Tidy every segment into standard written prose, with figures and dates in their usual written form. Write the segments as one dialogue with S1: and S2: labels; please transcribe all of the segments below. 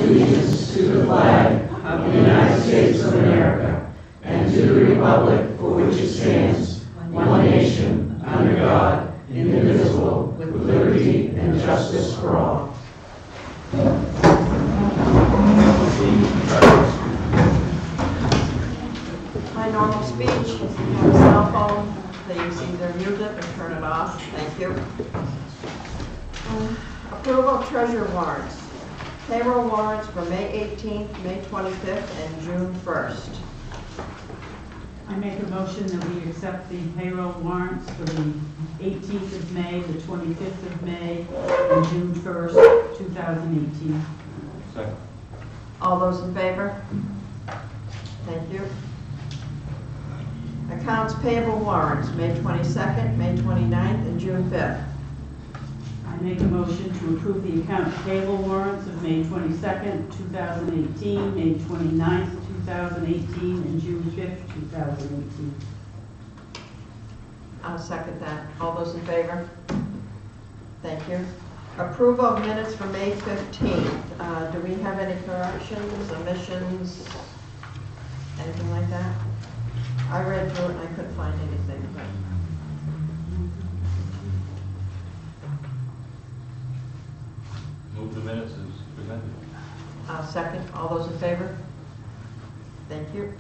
S1: allegiance to the flag of the United States of America and to the republic for which it stands, one nation, under God, indivisible, with liberty and justice for all.
S2: My normal speech, if you have a cell phone, please either mute it or turn it off. Thank you. Approval of treasurer warrants. Payroll warrants for May 18th, May 25th, and June 1st.
S3: I make a motion that we accept the payroll warrants for the 18th of May, the 25th of May, and June 1st, 2018.
S4: Second.
S2: All those in favor? Thank you. Accounts payable warrants, May 22nd, May 29th, and June 5th.
S3: I make a motion to approve the account payable warrants of May 22nd, 2018, May 29th, 2018, and June 5th, 2018.
S2: I'll second that. All those in favor? Thank you. Approval of minutes for May 15th. Do we have any corrections, omissions, anything like that? I read through it and I couldn't find anything, but.
S4: Move the minutes as presented.
S2: Second. All those in favor? Thank you.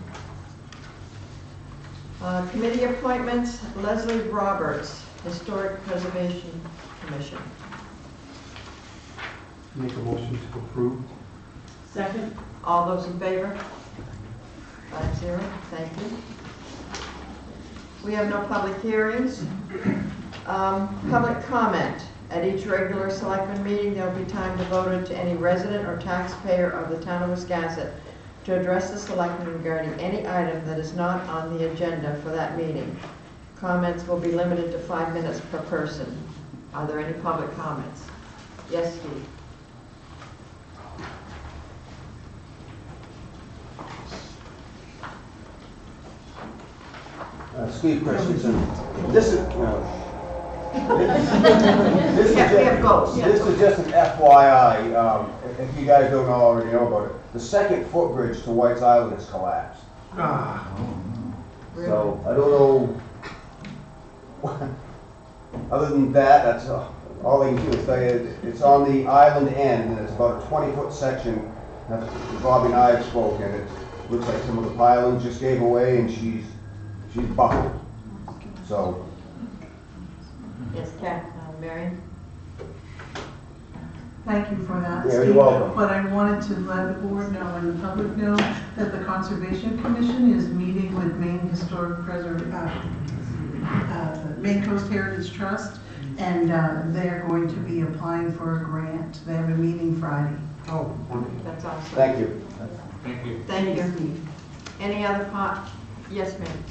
S2: Committee appointments, Leslie Roberts, Historic Preservation Commission.
S5: Make a motion to approve.
S3: Second.
S2: All those in favor? 5-0. Thank you. We have no public hearings. Public comment. At each regular selectman meeting, there will be time devoted to any resident or taxpayer of the town of Wiscasset to address the selectmen regarding any item that is not on the agenda for that meeting. Comments will be limited to 5 minutes per person. Are there any public comments? Yes, Steve.
S6: Steve Christensen. This is, this is just an FYI. If you guys don't already know about it, the second footbridge to White's Island has collapsed. So I don't know. Other than that, that's all I can do is tell you it's on the island end, and it's about a 20-foot section. Bobby and I have spoken. It looks like some of the pilings just gave away, and she's buckled. So.
S2: Yes, Mary.
S7: Thank you for that,
S6: Yeah,
S7: Steve.
S6: you're welcome.
S7: But I wanted to let the board know and the public know that the Conservation Commission is meeting with Maine Maine Coast Heritage Trust, and they're going to be applying for a grant. They have a meeting Friday.
S6: Oh,
S2: That's awesome.
S6: thank you.
S4: Thank you.
S2: Thank you. Any other part? Yes, ma'am.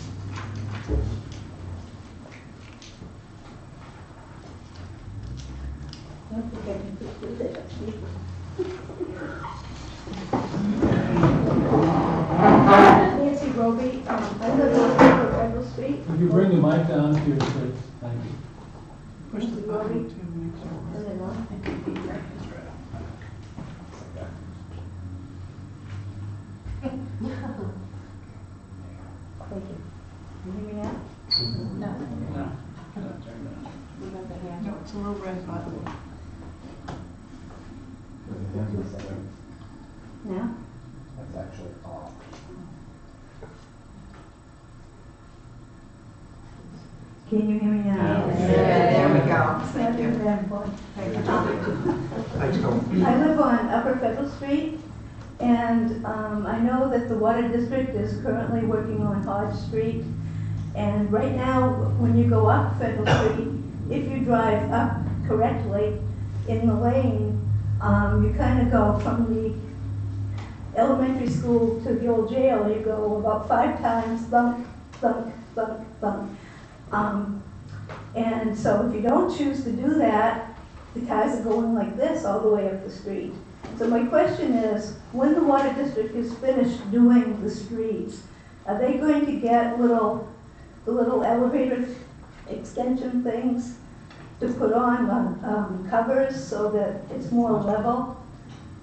S8: Nancy Roby. I live on Federal Street.
S9: Would you bring the mic down to your place? Thank you.
S7: Push the button to make sure.
S8: Is it on? Thank you. You hear me now? No.
S9: No.
S7: No, it's a little red button.
S8: Now?
S6: That's actually off.
S8: Can you hear me now?
S2: Yeah, there we go. Thank you.
S7: Thank you.
S8: I live on Upper Federal Street, and I know that the Water District is currently working on Hodge Street. And right now, when you go up Federal Street, if you drive up correctly in the lane, you kind of go from the elementary school to the old jail. You go about 5 times, thunk, thunk, thunk, thunk. And so if you don't choose to do that, the cars are going like this all the way up the street. So my question is, when the Water District is finished doing the streets, are they going to get the little elevator extension things to put on covers so that it's more level?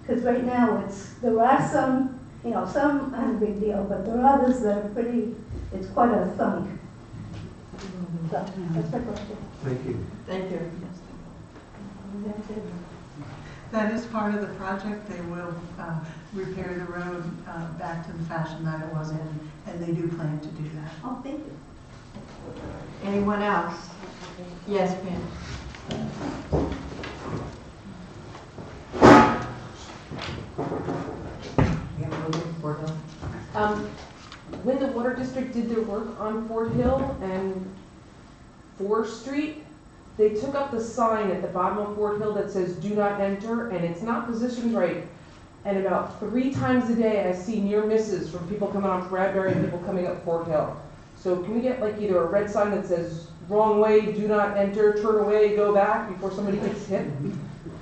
S8: Because right now there are some, some aren't a big deal, but there are others that are it's quite a thunk. So, that's my question.
S5: Thank you.
S2: Thank you.
S8: That's it.
S7: That is part of the project. They will repair the road back to the fashion that it was in, and they do plan to do that.
S8: Oh, thank you.
S2: Anyone else? Yes, Pam.
S10: When the Water District did their work on Fort Hill and 4th Street, they took up the sign at the bottom of Fort Hill that says "Do not enter," and it's not positioned right. And about 3 times a day, I see near misses from people coming off Bradbury and people coming up Fort Hill. So can we get like either a red sign that says "Wrong way, do not enter, turn away, go back" before somebody gets hit?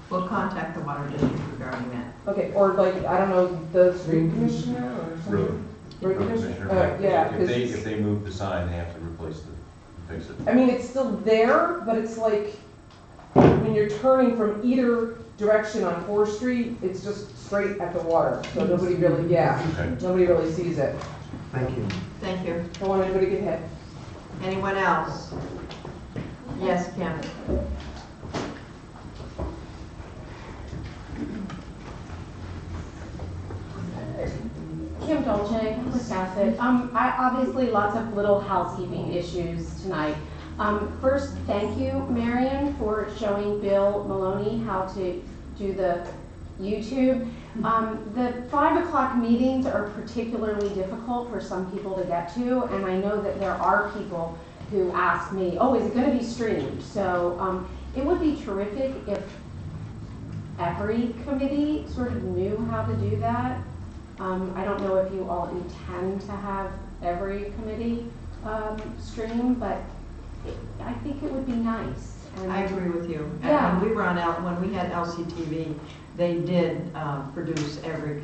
S2: We'll contact the Water District regarding that.
S10: Okay, or like, I don't know, the street commissioner or something? Road commissioner? Yeah,
S4: If they move the sign, they have to fix it.
S10: I mean, it's still there, but it's like, when you're turning from either direction on 4th Street, it's just straight at the water. So nobody really,
S4: Okay.
S10: nobody really sees it.
S5: Thank you.
S2: Thank you.
S10: Don't want anybody to get hit.
S2: Anyone else? Yes, Kim.
S11: Kim Dolce, Wiscasset. Obviously lots of little housekeeping issues tonight. First, thank you, Marion, for showing Bill Maloney how to do the YouTube. The 5 o'clock meetings are particularly difficult for some people to get to, and I know that there are people who ask me, oh, is it going to be streamed? So it would be terrific if every committee sort of knew how to do that. I don't know if you all intend to have every committee stream, but I think it would be nice. And
S2: I agree with you.
S11: Yeah.
S2: And when we were when we had LCTV, they did produce every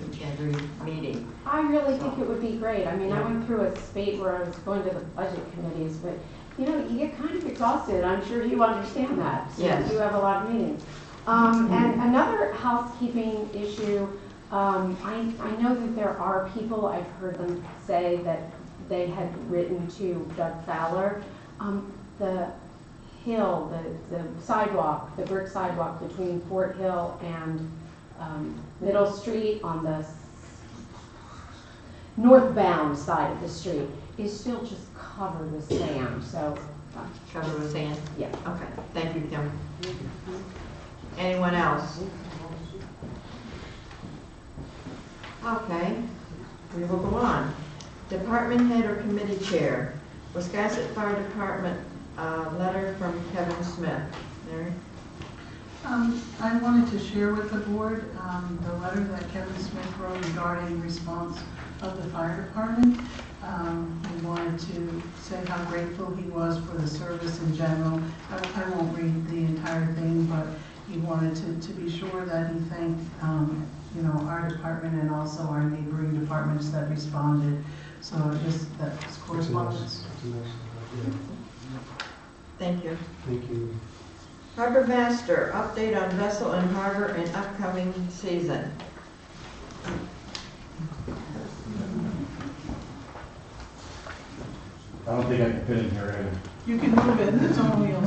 S2: meeting.
S11: I really think it would be great. I mean, I went through a spate where I was going to the budget committees, but you get kind of exhausted. I'm sure you understand that.
S2: Yes.
S11: You have a lot of meetings. And another housekeeping issue, I know that there are people, I've heard them say that they had written to Doug Fowler. The hill, the sidewalk, the brick sidewalk between Fort Hill and Middle Street on the northbound side of the street is still just covered with sand, so.
S2: Covered with sand?
S11: Yeah.
S2: Okay, thank you, Kim. Anyone else? Okay, we will go on. Department head or committee chair. Wiscasset Fire Department letter from Kevin Smith. Mary?
S7: I wanted to share with the board the letter that Kevin Smith wrote regarding response of the fire department. He wanted to say how grateful he was for the service in general. I won't read the entire thing, but he wanted to be sure that he thanked our department and also our neighboring departments that responded. So just that correspondence.
S2: Thank you.
S5: Thank you.
S2: Harbor Master, update on vessel and harbor and upcoming season.
S12: I don't think I can fit in here either.
S7: You can move it, it's only a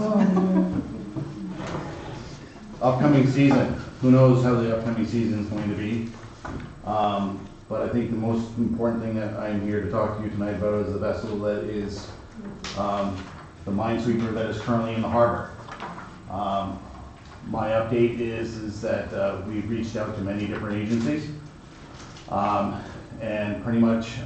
S12: Upcoming season, who knows how the upcoming season is going to be. But I think the most important thing that I'm here to talk to you tonight about is the vessel that is the minesweeper that is currently in the harbor. My update is that we've reached out to many different agencies, and pretty much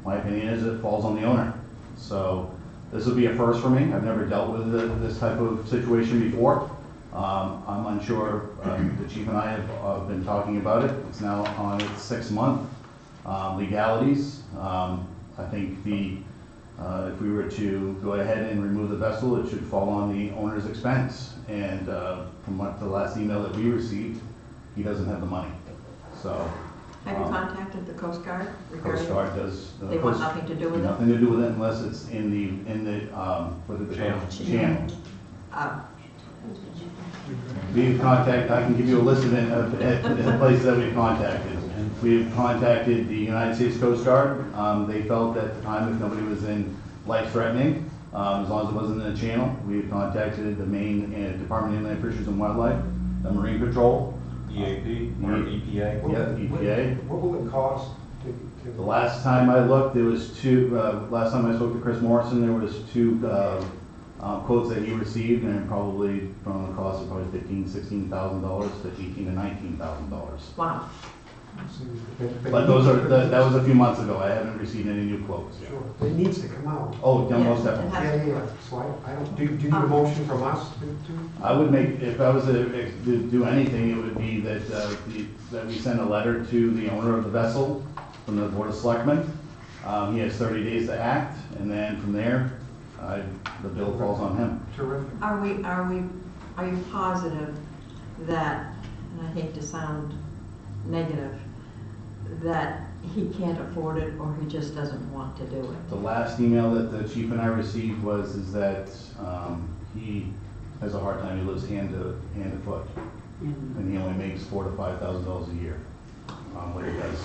S12: my opinion is it falls on the owner. So this will be a first for me. I've never dealt with this type of situation before. I'm unsure. The chief and I have been talking about it. It's now on its 6th month. Legalities. I think if we were to go ahead and remove the vessel, it should fall on the owner's expense. And from the last email that we received, he doesn't have the money. So.
S2: Have you contacted the Coast Guard?
S12: Coast Guard does.
S2: They want nothing to do with it?
S12: Nothing to do with it unless it's in the channel. We've contacted, I can give you a list of the places that we've contacted. We've contacted the United States Coast Guard. They felt at the time if nobody was in life-threatening, as long as it wasn't in a channel. We've contacted the Maine Department of Inland Fisheries and Wildlife, the Marine Patrol.
S4: EAP or EPA?
S12: Yeah, EPA.
S5: What will it cost
S12: The last time I looked, there was two, last time I spoke to Chris Morrison, there was two quotes that he received, and probably from the cost of probably $15,000, $16,000 to $18,000 to $19,000.
S2: Wow.
S12: But those are, that was a few months ago. I haven't received any new quotes yet.
S5: Sure, it needs to come out.
S12: Oh, yeah,
S2: Yeah,
S12: most
S2: it
S12: definitely.
S2: has-
S5: Yeah. So I don't, do you need a motion from us to?
S12: I would make, if I was to do anything, it would be that, that we send a letter to the owner of the vessel from the Board of Selectmen. He has 30 days to act, and then from there, the bill falls on him.
S5: Terrific.
S2: Are you positive that, and I hate to sound negative, that he can't afford it or he just doesn't want to do it?
S12: The last email that the chief and I received is that he has a hard time. He lives hand to foot, and he only makes $4,000 to $5,000 a year what he does.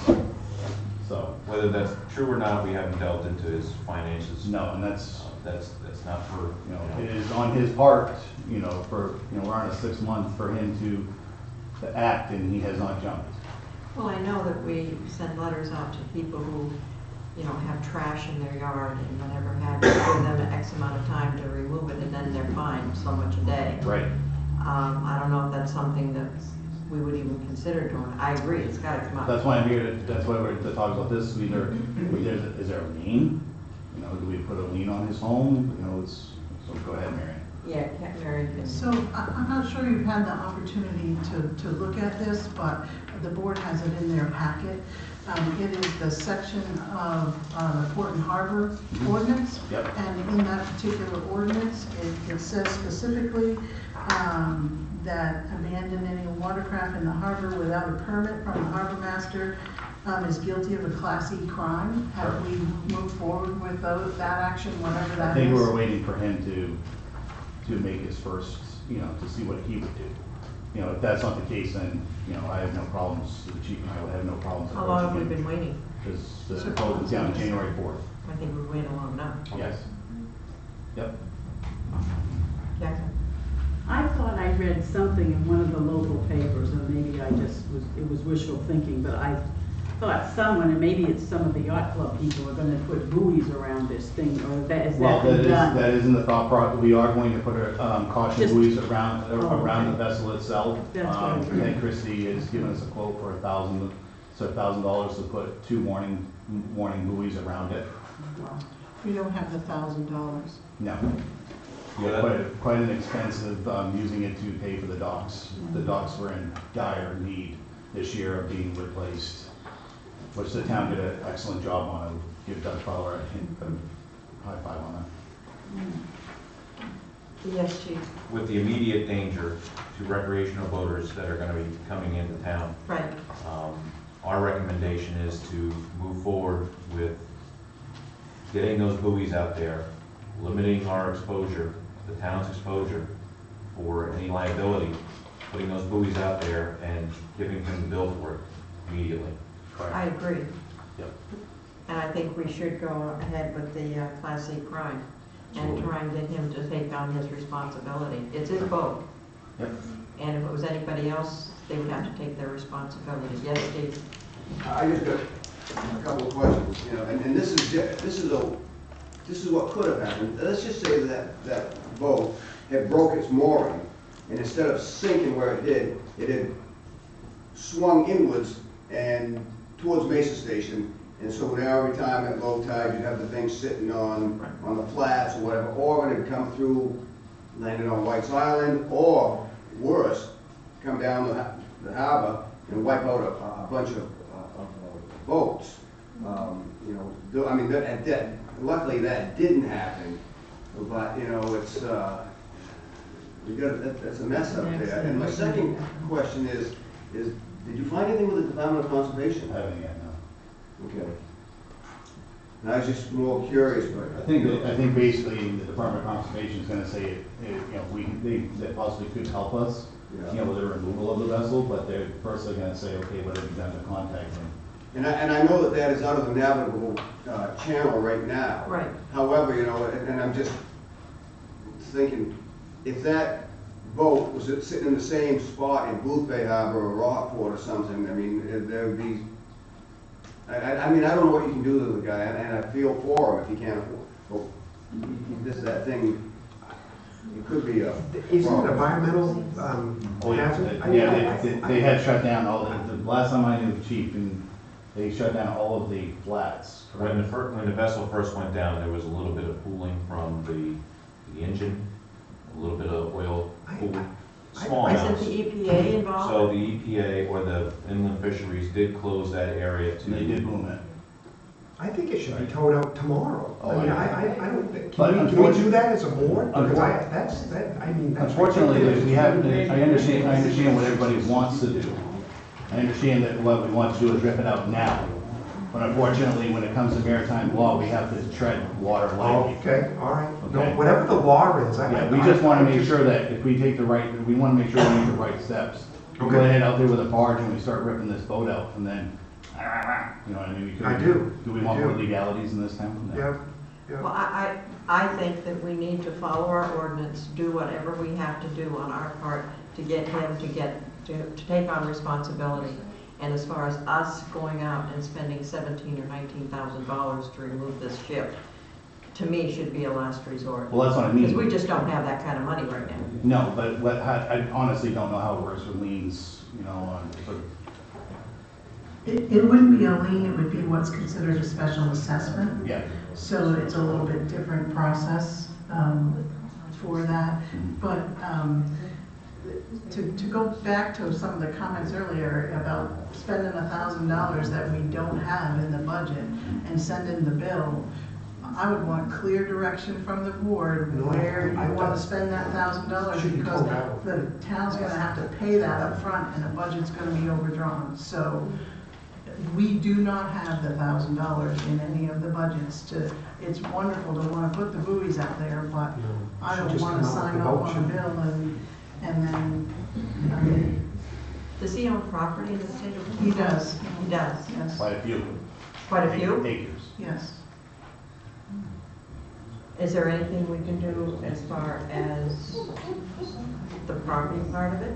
S12: So
S4: Whether that's true or not, we haven't delved into his finances.
S12: no, and that's
S4: That's not for,
S12: it is on his part. We're on a 6 month for him to act, and he has not jumped.
S2: Well, I know that we send letters out to people who, have trash in their yard and whatever have you, give them X amount of time to remove it and then they're fined so much a day.
S12: Right.
S2: I don't know if that's something that we would even consider doing. I agree, it's gotta come out.
S12: That's why I'm here. That's why we're to talk about this. Is there a lien? Do we put a lien on his home? So go ahead, Marion.
S2: Yeah, Mary can.
S7: So I'm not sure you've had the opportunity to look at this, but the board has it in their packet. It is the section of the Port and Harbor ordinance.
S12: Yep.
S7: And in that particular ordinance, it says specifically that abandoning a watercraft in the harbor without a permit from the harbor master is guilty of a Class E crime. Have we moved forward with that action, whatever that is?
S12: I think we were waiting for him to make his first, to see what he would do. If that's not the case, then, I have no problems, the chief and I would have no problems.
S2: How long have we been waiting?
S12: Because the vote was down January 4th.
S2: I think we've waited long enough.
S12: Yes. Yep.
S2: Catherine?
S3: I thought I read something in one of the local papers, and maybe it was wishful thinking, but I thought someone, and maybe it's some of the yacht club people, are gonna put buoys around this thing, or is that been done?
S12: That is in the thought process. We are going to put caution
S3: Just-
S12: buoys around the
S3: okay.
S12: vessel itself.
S3: That's what I
S12: I think Christie has given us a quote for $1,000 to put 2 warning buoys around it.
S3: Wow.
S7: We don't have the $1,000.
S12: No.
S4: Yeah,
S12: Quite an expensive, using it to pay for the docks. The docks were in dire need this year of being replaced, which the town did an excellent job on. I would give Doug Fowler a high five on that.
S2: Yes, Chief.
S4: with the immediate danger to recreational boaters that are gonna be coming into town.
S2: Right.
S4: Our recommendation is to move forward with getting those buoys out there, limiting our exposure, the town's exposure for any liability, putting those buoys out there and giving him the bill for it immediately.
S2: I agree.
S12: Yep.
S2: And I think we should go ahead with the Class C crime and try and get him to take on his responsibility. It's his boat.
S12: Yep.
S2: And if it was anybody else, they would have to take their responsibility. Yes, Steve?
S6: I just got a couple of questions, and this is what could have happened. Let's just say that boat had broke its mooring, and instead of sinking where it had swung inwards and towards Mesa Station. And so now every time at low tide, you'd have the thing sitting on the flats or whatever, or when it come through, landed on White's Island, or worse, come down the harbor and wipe out a bunch of boats. Luckily that didn't happen, but it's that's a mess up there. And my second question is did you find anything with the Department of Conservation?
S12: I haven't yet, no.
S6: Okay. And I was just more curious, but.
S12: I think basically the Department of Conservation is gonna say, they possibly could help us, with the removal of the vessel, but they're first gonna say, okay, what have you done to contact them?
S6: And I know that is out of the navigable channel right now.
S2: Right.
S6: However, and I'm just thinking, if that boat was sitting in the same spot in Booth Bay Harbor or Rockport or something, I mean, there would be, I mean, I don't know what you can do to the guy, and I feel for him if he can't, that thing, it could be a
S5: Is it
S6: problem.
S5: environmental
S12: Oh, yeah,
S5: hazard?
S12: they had shut down all the last time I knew the chief, and they shut down all of the flats.
S4: When the vessel first went down, there was a little bit of cooling from the engine, a little bit of oil cooling, small amounts.
S2: Isn't the EPA involved?
S4: So the EPA or the inland fisheries did close that area
S12: And they
S4: to,
S12: did boom it.
S5: I think it should be towed out tomorrow.
S12: Oh,
S5: I mean,
S12: yeah.
S5: I don't, think-
S12: But
S5: can we do that as a board? Because that's
S12: Unfortunately, we have, I understand what everybody wants to do. I understand that what we want to do is rip it out now. But unfortunately, when it comes to maritime law, we have to tread water lightly.
S5: Okay, all right. No,
S12: Okay.
S5: whatever the law is.
S12: Yeah, we just want to make sure that if we take the right, we want to make sure we make the right steps. We go
S5: Okay.
S12: ahead out there with a barge and we start ripping this boat out, and then, you know what I mean? We could-
S5: I do.
S12: Do we
S5: I
S12: want
S5: do.
S12: more legalities in this town? No.
S5: Yeah,
S2: Well, I think that we need to follow our ordinance, do whatever we have to do on our part to get him to take on responsibility. And as far as us going out and spending $17,000 or $19,000 to remove this ship, to me, should be a last resort.
S12: Well, that's what I mean.
S2: Because we just don't have that kind of money right now.
S12: No, but I honestly don't know how it works with liens, but
S7: It wouldn't be a lien, it would be what's considered a special assessment.
S12: yeah.
S7: So it's a little bit different process for that. But to go back to some of the comments earlier about spending $1,000 that we don't have in the budget and sending the bill, I would want clear direction from the board where you want to spend that $1,000
S5: Should be
S7: because
S5: told out.
S7: the town's gonna have to pay that up front and the budget's gonna be overdrawn. So we do not have the $1,000 in any of the budgets it's wonderful to want to put the buoys out there, but I
S5: Should
S7: don't
S5: just
S7: want to
S5: come out with
S7: sign
S5: the
S7: off
S5: vote,
S7: on a
S5: shouldn't it?
S7: bill and then, I mean,
S2: Does he own property in the state of?
S7: he does,
S2: He does.
S7: yes,
S12: Quite a few.
S2: Quite a few?
S12: Acres.
S7: yes.
S2: Is there anything we can do as far as the property part of it?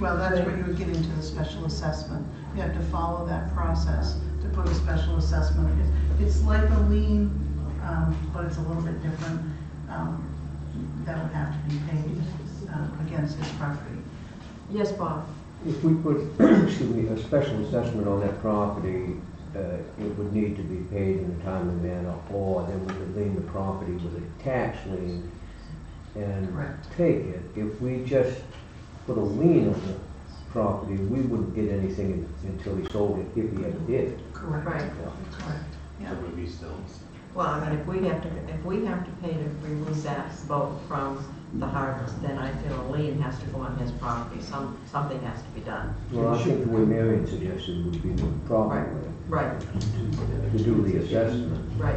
S7: Well, that's where you would get into the special assessment. You have to follow that process to put a special assessment. It's like a lien, but it's a little bit different. That would have to be paid against his property.
S2: Yes, Bob?
S1: If we put, excuse me, a special assessment on that property, it would need to be paid in a timely manner, or then we could lien the property with a tax lien and
S7: Correct.
S1: take it. If we just put a lien on the property, we wouldn't get anything until he sold it, if he ever did.
S7: Correct.
S2: Right.
S7: Correct, yeah.
S12: So it would be still.
S2: Well, I mean, if we have to pay to remove that boat from the harbor, then I feel a lien has to go on his property. Something has to be done.
S1: Well, I think the way Marion suggested would be the proper way
S2: Right,
S1: to do the assessment.
S2: right.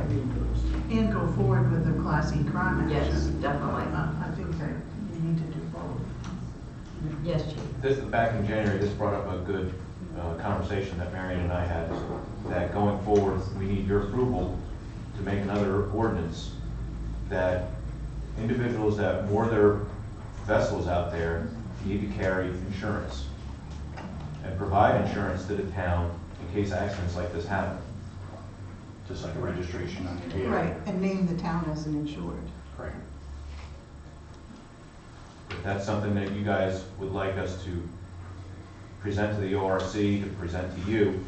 S7: And go forward with the Class E crime action.
S2: Yes, definitely.
S7: I think that you need to do both.
S2: Yes, Chief.
S4: back in January, this brought up a good conversation that Marion and I had, that going forward, we need your approval to make another ordinance that individuals that moor their vessels out there need to carry insurance and provide insurance to the town in case accidents like this happen.
S12: Just like a registration on your vehicle.
S7: Right, and name the town as an insured.
S12: Correct.
S4: If that's something that you guys would like us to present to the ORC, to present to you,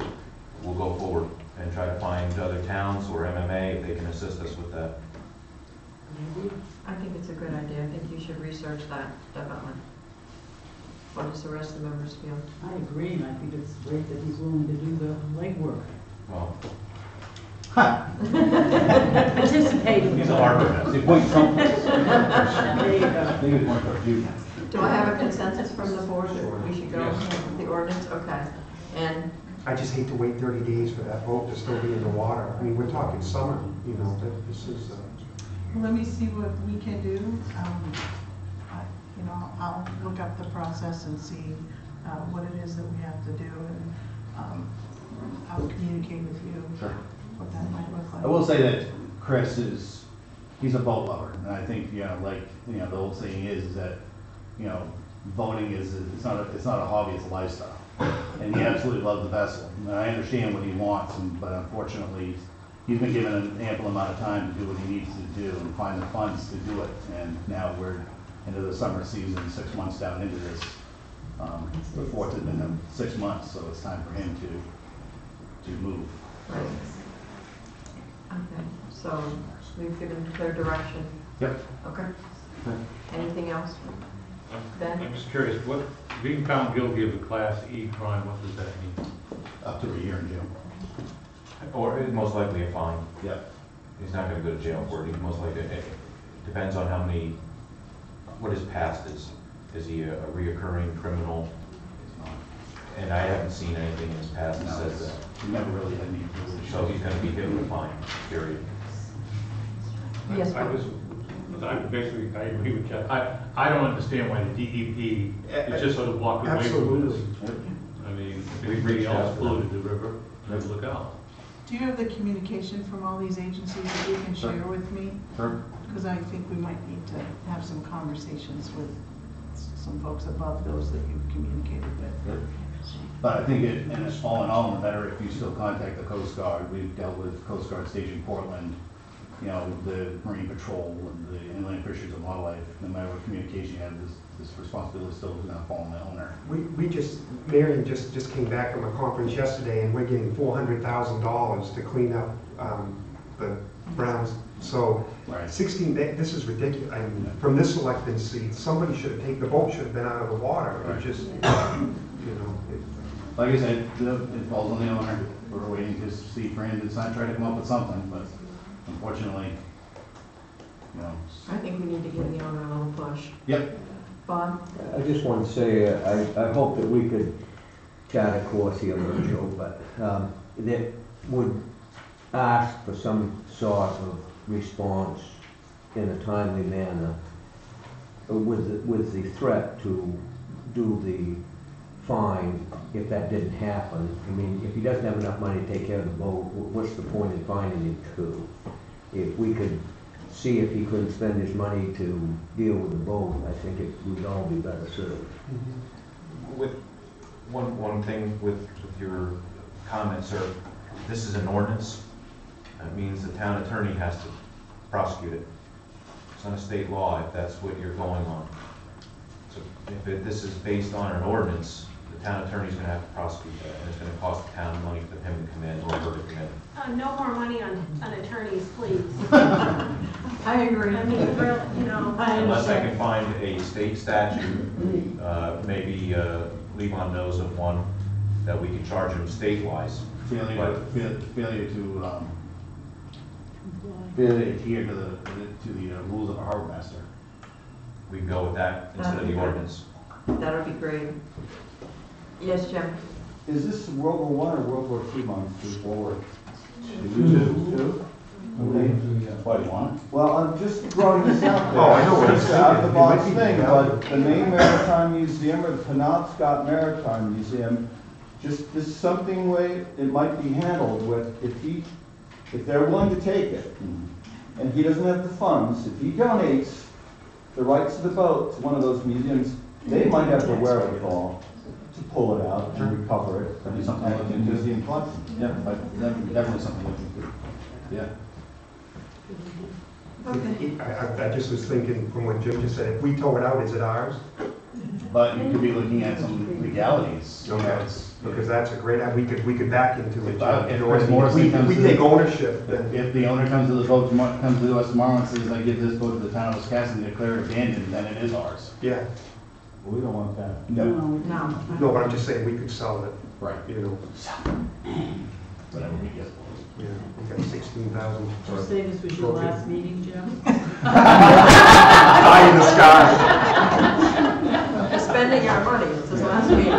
S4: we'll go forward and try to find other towns or MMA if they can assist us with that.
S2: I think it's a good idea. I think you should research that, definitely. What does the rest of the members feel?
S3: I agree, and I think it's great that he's willing to do the legwork.
S4: Well,
S3: Participating.
S4: he's a harbor.
S12: They point Trump.
S3: There you go.
S12: They would point towards you.
S2: Do I have a consensus from the board that we should go with the ordinance? Okay. And
S5: I just hate to wait 30 days for that boat to still be in the water. I mean, we're talking summer, you know, this is,
S7: Well, let me see what we can do. You know, I'll look up the process and see what it is that we have to do, and I'll communicate with you
S12: Sure.
S7: what that might look like.
S12: I will say that Chris he's a boat lover, and I think, you know, like, you know, the old saying is that, you know, boating it's not a hobby, it's a lifestyle. And he absolutely loves the vessel. And I understand what he wants, but unfortunately, he's been given an ample amount of time to do what he needs to do and find the funds to do it. And now we're into the summer season, 6 months down into this. The fourth has been 6 months, so it's time for him to move.
S2: Right. Okay, so we've given clear direction.
S12: Yep.
S2: Okay. Anything else? Ben?
S13: I'm just curious, what, being found guilty of a Class E crime, what does that mean?
S12: Up to a year in jail.
S4: Or most likely a fine.
S12: Yep.
S4: He's not gonna go to jail for it, he's most likely, it depends on what his past is. Is he a reoccurring criminal? And I haven't seen anything in his past that says that.
S12: He never really had any.
S4: So he's gonna be hit with a fine, period.
S2: Yes,
S13: I basically, I agree with Jeff. I don't understand why the DEP is just sort of walked away from this. I mean, if anybody else polluted the river, let's look out.
S7: Do you have the communication from all these agencies that you can share with me?
S12: Sure.
S7: Because I think we might need to have some conversations with some folks above those that you've communicated with.
S12: But I think all in all, no matter if you still contact the Coast Guard, we've dealt with Coast Guard Station Portland, you know, the Marine Patrol and the Inland Fisheries and Wildlife, no matter what communication you have, this responsibility still is gonna fall on the owner.
S5: Marion just came back from a conference yesterday, and we're getting $400,000 to clean up the Browns. So
S12: Right.
S5: 16 days, this is ridiculous. I mean, from this selected seat, somebody should have the boat should have been out of the water.
S12: Right.
S5: It just, you know.
S12: Like I said, it falls on the owner. We're waiting to see for him to try to come up with something, but unfortunately, you know.
S2: I think we need to give the owner a little push.
S12: Yep.
S2: Bob?
S1: I just want to say, I hope that we could chart a course here, little Joe, but that would ask for some sort of response in a timely manner with the threat to do the fine if that didn't happen. I mean, if he doesn't have enough money to take care of the boat, what's the point in fining him too? If we could see if he couldn't spend his money to deal with the boat, I think we'd all be better served.
S4: With one thing with your comment, sir, this is an ordinance. That means the town attorney has to prosecute it. It's not a state law if that's what you're going on. So if this is based on an ordinance, the town attorney's gonna have to prosecute that, and it's gonna cost the town money for him to come in or her to come in.
S11: No more money on attorneys, please.
S2: I agree.
S11: I mean, real, you know.
S4: Unless I can find a state statute, maybe Levon knows of one that we can charge him state-wise.
S12: Failure to adhere to the rules of a harbor master.
S4: We can go with that instead of the ordinance.
S2: That would be great. Yes, Jim?
S14: Is this World War I or World War II month forward?
S12: Two. Okay. Why do you want it?
S14: Well, I'm just throwing this out there.
S5: Oh, I know what
S14: It's
S5: it's
S14: out of the box
S5: thinking.
S14: thing, but the Maine Maritime Museum or the Penobscot Maritime Museum, just something way it might be handled with, if they're willing to take it, and he doesn't have the funds, if he donates the rights to the boat to one of those museums, they might have the wherewithal to pull it out and recover it.
S12: That'd be something to look
S14: and
S12: into.
S14: museum collection.
S12: Yeah, but that'd be definitely something to look into. Yeah.
S2: Okay.
S5: I just was thinking from what Jim just said, if we tow it out, is it ours?
S12: But you could be looking at some legalities. You know,
S5: Okay. Because that's a great, we could back into it.
S12: If
S5: You know what I
S12: Chris
S5: mean?
S12: Morrison
S5: If
S12: comes
S5: we
S12: to-
S5: take ownership, then.
S12: If the owner comes to the boat, comes to us tomorrow and says, I give this boat to the town of Wiscasset and declare it abandoned, then it is ours.
S5: Yeah.
S14: We don't want that.
S12: No.
S2: No.
S5: No, but I'm just saying, we could sell it,
S12: Right.
S5: you know.
S12: Whatever we get.
S5: Yeah, we got 16,000.
S3: Did you say this was your last meeting, Jim?
S5: Eye in the sky.
S2: We're spending our money. It's his last meeting.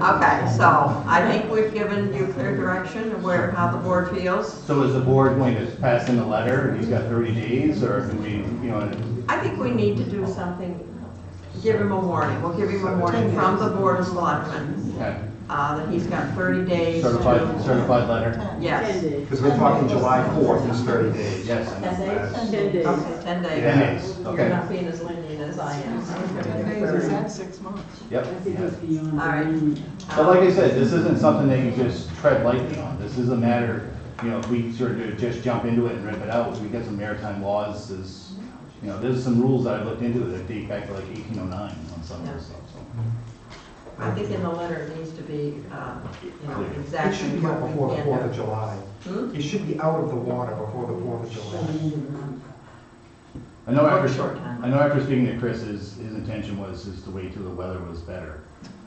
S2: Okay, so I think we've given you clear direction of where, how the board feels.
S12: So is the board going to pass in the letter, he's got 30 days, or can we,
S2: I think we need to do something, give him a warning. We'll give him a warning from the board of selectmen,
S12: okay,
S2: that he's got 30 days to.
S12: certified letter?
S3: 10
S2: Yes.
S3: days.
S5: Because we're talking July 4th is 30 days.
S12: Yes.
S2: 10 days?
S3: 10 days.
S2: Okay, 10 days.
S12: 10 days,
S2: You're
S12: okay.
S2: not being as lenient as I am. So we're gonna do
S7: 10 days, is
S2: 30.
S7: that 6 months?
S12: Yep.
S3: I think it's beyond.
S2: All right.
S12: But like I said, this isn't something that you just tread lightly on. This is a matter, if we sort of just jump into it and rip it out, we got some maritime laws, there's some rules that I looked into that date back to like 1809 on some of this stuff, so.
S2: I think in the letter it needs to be,
S5: It
S2: exactly
S5: should be out
S2: what
S5: before
S2: we
S5: the
S2: can
S5: 4th of
S2: do.
S5: July.
S2: Hmm?
S5: It should be out of the water before the 4th of July.
S12: I know
S2: For a
S12: after,
S2: short time.
S12: I know after speaking to Chris, his intention was to wait till the weather was better.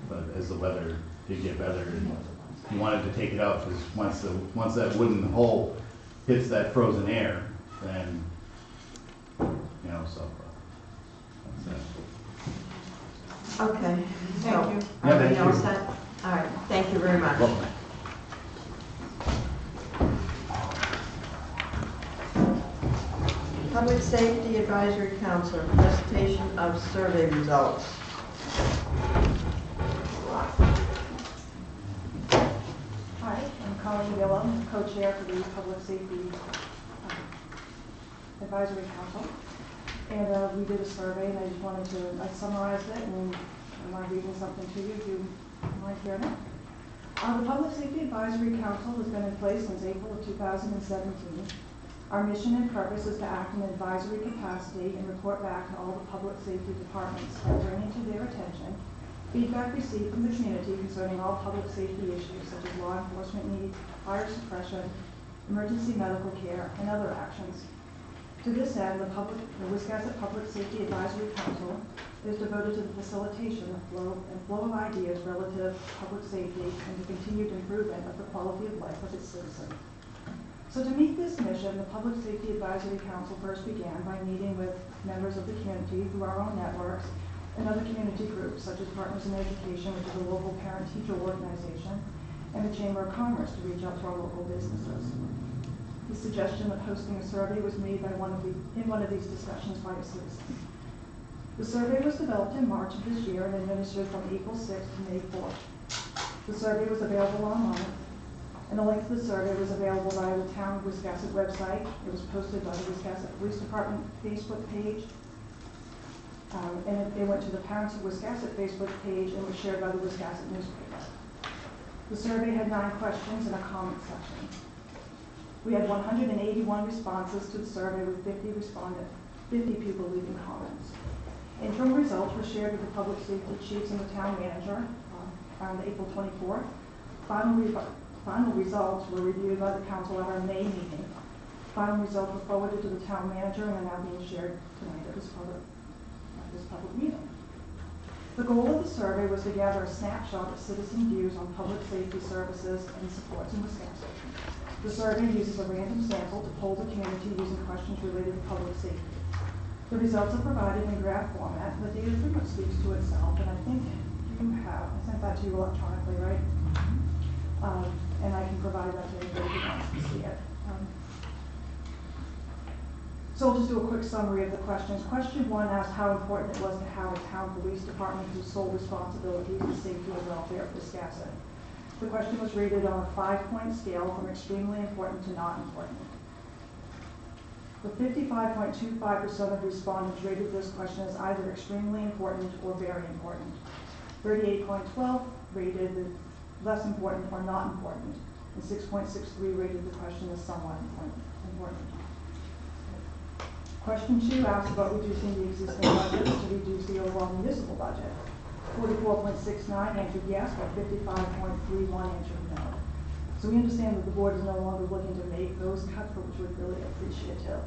S12: But as the weather did get better, he wanted to take it out, because once that wooden hull hits that frozen air, then, so. That's it.
S2: Okay.
S7: Thank you.
S12: Yeah,
S2: Are we
S12: thank
S2: all
S12: you.
S2: set? All right, thank you very much.
S12: Welcome.
S2: Public Safety Advisory Council, presentation of survey results.
S15: Hi, I'm Colleen Gillum, co-chair for the Public Safety Advisory Council. And we did a survey, and I just wanted to, I summarized it, and I want to read something to you if you mind hearing it. The Public Safety Advisory Council has been in place since April of 2017. Our mission and purpose is to act in an advisory capacity and report back to all the public safety departments by bringing to their attention feedback received from the community concerning all public safety issues such as law enforcement needs, fire suppression, emergency medical care, and other actions. To this end, the Wiscasset Public Safety Advisory Council is devoted to the facilitation of flow of ideas relative to public safety and the continued improvement of the quality of life of its citizens. So to meet this mission, the Public Safety Advisory Council first began by meeting with members of the community through our own networks and other community groups such as Partners in Education, which is a local parent-teacher organization, and the Chamber of Commerce to reach out to our local businesses. The suggestion of hosting a survey was made in one of these discussions by a citizen. The survey was developed in March of this year and administered from April 6th to May 4th. The survey was available online, and a link to the survey was available via the town of Wiscasset website. It was posted by the Wiscasset Police Department Facebook page, and it went to the Parents of Wiscasset Facebook page and was shared by the Wiscasset newspaper. The survey had 9 questions and a comment section. We had 181 responses to the survey with 50 people leaving comments. Interim results were shared with the public safety chiefs and the town manager on April 24th. Final results were reviewed by the council at our May meeting. Final results were forwarded to the town manager and are now being shared tonight at this public meeting. The goal of the survey was to gather a snapshot of citizen views on public safety services and supports in Wisconsin. The survey uses a random sample to poll the community using questions related to public safety. The results are provided in graph format. The data pretty much speaks to itself, and I think you have, I sent that to you electronically, right? And I can provide that to anybody who wants to see it. So I'll just do a quick summary of the questions. Question 1 asked how important it was to have a town police department whose sole responsibility is the safety and welfare of Wiscasset. The question was rated on a 5-point scale from extremely important to not important. The 55.25% of respondents rated this question as either extremely important or very important. 38.12% rated the less important or not important, and 6.63% rated the question as somewhat important. Question 2 asked about reducing the existing budget to reduce the overall municipal budget. 44.69% answered yes, while 55.31% answered no. So we understand that the board is no longer looking to make those cuts, but which we're really appreciative.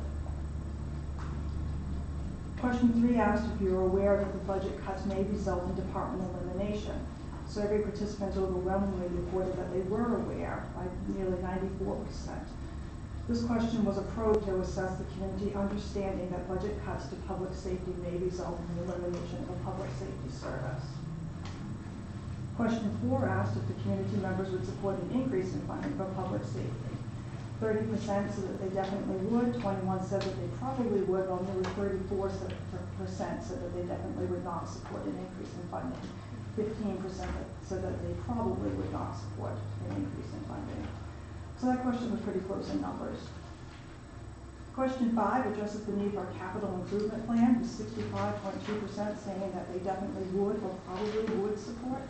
S15: Question 3 asked if you were aware that the budget cuts may result in department elimination. Survey participants overwhelmingly reported that they were aware, by nearly 94%. This question was approached to assess the community understanding that budget cuts to public safety may result in the elimination of a public safety service. Question 4 asked if the community members would support an increase in funding for public safety. 30% said that they definitely would, 21 said that they probably would, while nearly 34% said that they definitely would not support an increase in funding. 15% said that they probably would not support an increase in funding. So that question was pretty close in numbers. Question 5 addresses the need for a capital improvement plan, with 65.2% saying that they definitely would or probably would support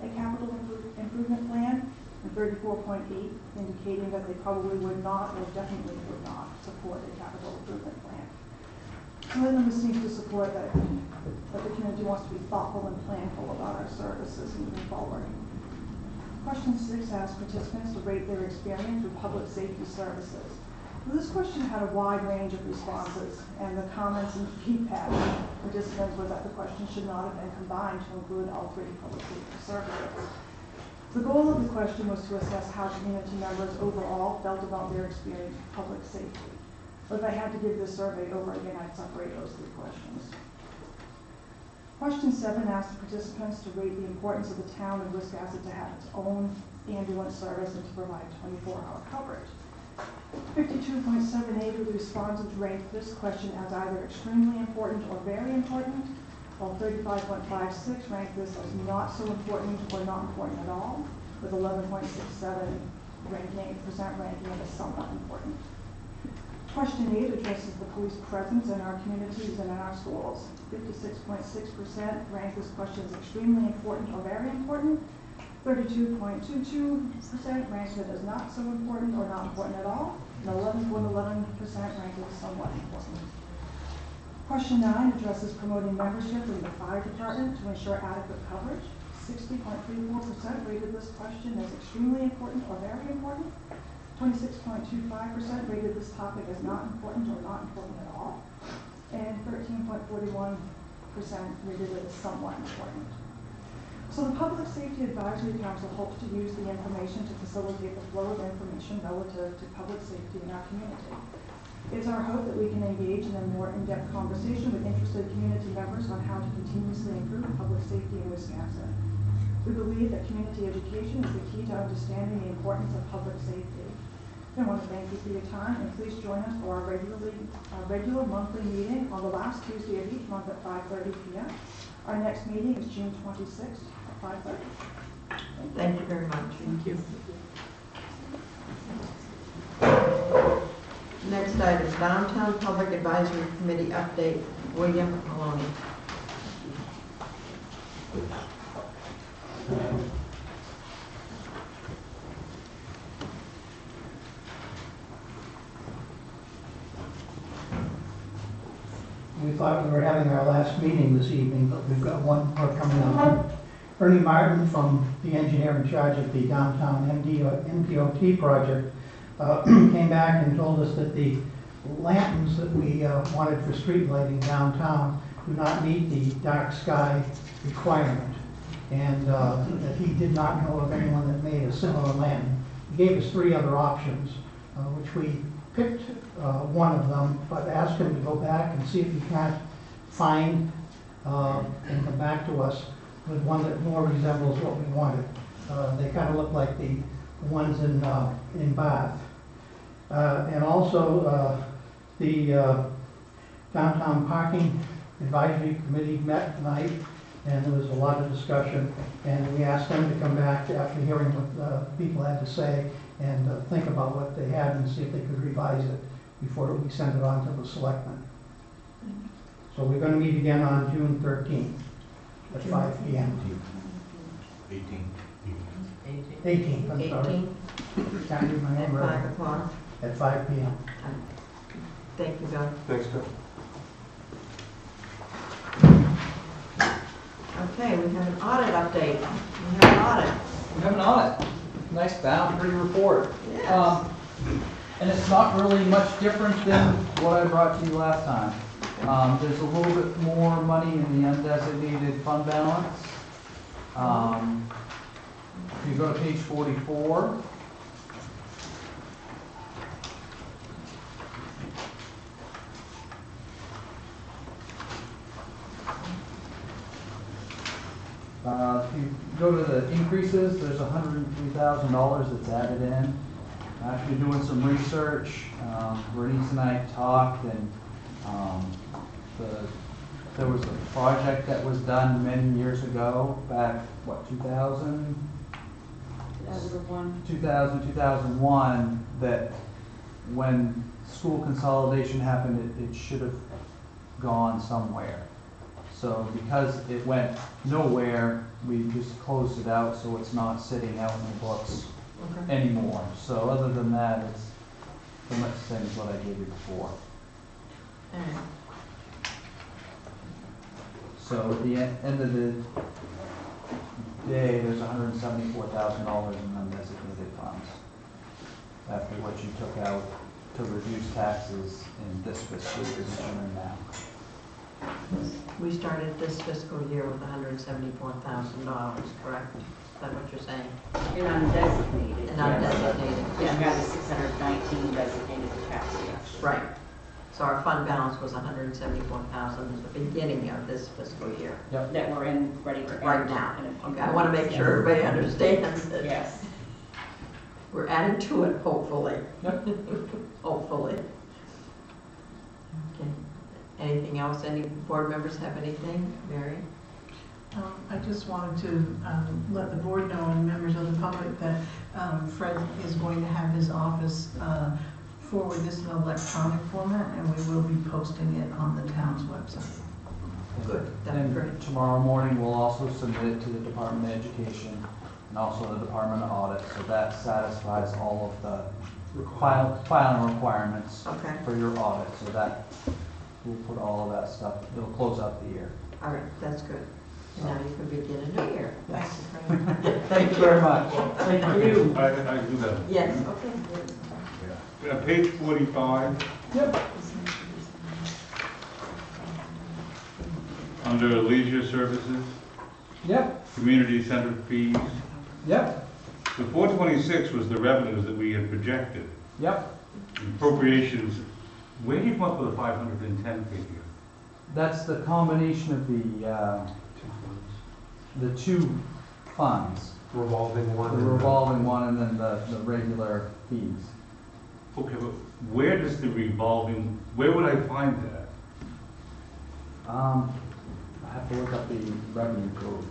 S15: a capital improvement plan, and 34.8 indicating that they probably would not or definitely would not support a capital improvement plan. So that number seems to support that the community wants to be thoughtful and planful about our services moving forward. Question 6 asks participants to rate their experience with public safety services. Well, this question had a wide range of responses, and the comments and feedback from participants was that the question should not have been combined to include all 3 public safety services. The goal of the question was to assess how community members overall felt about their experience with public safety. But if I had to give this survey over again, I'd separate those 3 questions. Question 7 asked the participants to rate the importance of the town of Wiscasset to have its own ambulance service and to provide 24-hour coverage. 52.78 of the respondents ranked this question as either extremely important or very important, while 35.56 ranked this as not so important or not important at all, with 11.67% ranking it as somewhat important. Question 8 addresses the police presence in our communities and in our schools. 56.6% ranked this question as extremely important or very important. 32.22% ranked it as not so important or not important at all, and 11.11% ranked it as somewhat important. Question 9 addresses promoting membership in the fire department to ensure adequate coverage. 60.34% rated this question as extremely important or very important. 26.25% rated this topic as not important or not important at all. And 13.41% rated it as somewhat important. So the Public Safety Advisory Council hopes to use the information to facilitate the flow of information relative to public safety in our community. It's our hope that we can engage in a more in-depth conversation with interested community members on how to continuously improve public safety in Wiscasset. We believe that community education is the key to understanding the importance of public safety. I want to thank you for your time, and please join us for our regular monthly meeting on the last Tuesday of each month at 5:30 p.m. Our next meeting is June 26th at 5:30.
S2: Thank you very much.
S3: Thank you.
S2: Next item, Downtown Public Advisory Committee update, William Maloney.
S16: We thought we were having our last meeting this evening, but we've got one more coming up. Ernie Martin, from the engineer in charge of the downtown MDOT project, came back and told us that the lanterns that we wanted for street lighting downtown do not meet the dark sky requirement, and that he did not know of anyone that made a similar lantern. He gave us 3 other options, which we picked one of them, but asked him to go back and see if he can't find and come back to us with one that more resembles what we wanted. They kind of look like the ones in Bath. And also the Downtown Parking Advisory Committee met tonight, and there was a lot of discussion, and we asked them to come back after hearing what people had to say and think about what they had and see if they could revise it before we send it on to the selectmen. So we're going to meet again on June 13th at 5 p.m. 18th, I'm sorry. Can't read my number.
S2: At 5 o'clock.
S16: At 5 p.m.
S2: Thank you, Bill.
S5: Thanks, Bill.
S2: Okay, we have an audit update. We have an audit.
S17: We have an audit. Nice bound, pretty report.
S2: Yes.
S17: And it's not really much different than what I brought to you last time. There's a little bit more money in the undesignated fund balance. If you go to page 44, If you go to the increases, there's $103,000 that's added in. After doing some research, Bernice and I talked, and there was a project that was done many years ago, back, what, 2000? 2001, that when school consolidation happened, it should have gone somewhere. So because it went nowhere, we just closed it out, so it's not sitting out in the books anymore. So other than that, it's pretty much the same as what I gave you before. So at the end of the day, there's $174,000 in undesignated funds after what you took out to reduce taxes in this fiscal year that you're in now.
S2: We started this fiscal year with $174,000, correct? Is that what you're saying?
S18: In undesignated.
S2: In undesignated.
S18: Yeah, we got the 619 designated tax deduction.
S2: Right. So our fund balance was $174,000 at the beginning of this fiscal year.
S17: Yep.
S18: That we're in, ready to
S2: Right now. Okay, I want to make sure everybody understands it.
S18: Yes.
S2: We're adding to it, hopefully.
S17: Yep.
S2: Hopefully. Okay. Anything else? Any board members have anything? Mary?
S7: I just wanted to let the board know and members of the public that Fred is going to have his office forward this in electronic format, and we will be posting it on the town's website.
S2: Good.
S17: And tomorrow morning, we'll also submit it to the Department of Education and also the Department of Audit, so that satisfies all of the filing requirements for your audit. So that we'll put all of that stuff. It'll close out the year.
S2: All right, that's good. And now you can begin a new year.
S17: Yes. Thank you very much.
S2: Thank you.
S13: I do that.
S2: Yes, okay.
S13: Page 45.
S17: Yep.
S13: Under leisure services.
S17: Yep.
S13: Community center fees.
S17: Yep.
S13: The 426 was the revenues that we had projected.
S17: Yep.
S13: Appropriations, where do you come up with a 510 figure?
S17: That's the combination of the two funds.
S5: Revolving one.
S17: The revolving one and then the regular fees.
S13: Okay, but where does the revolving, where would I find that?
S17: I have to look up the revenue code.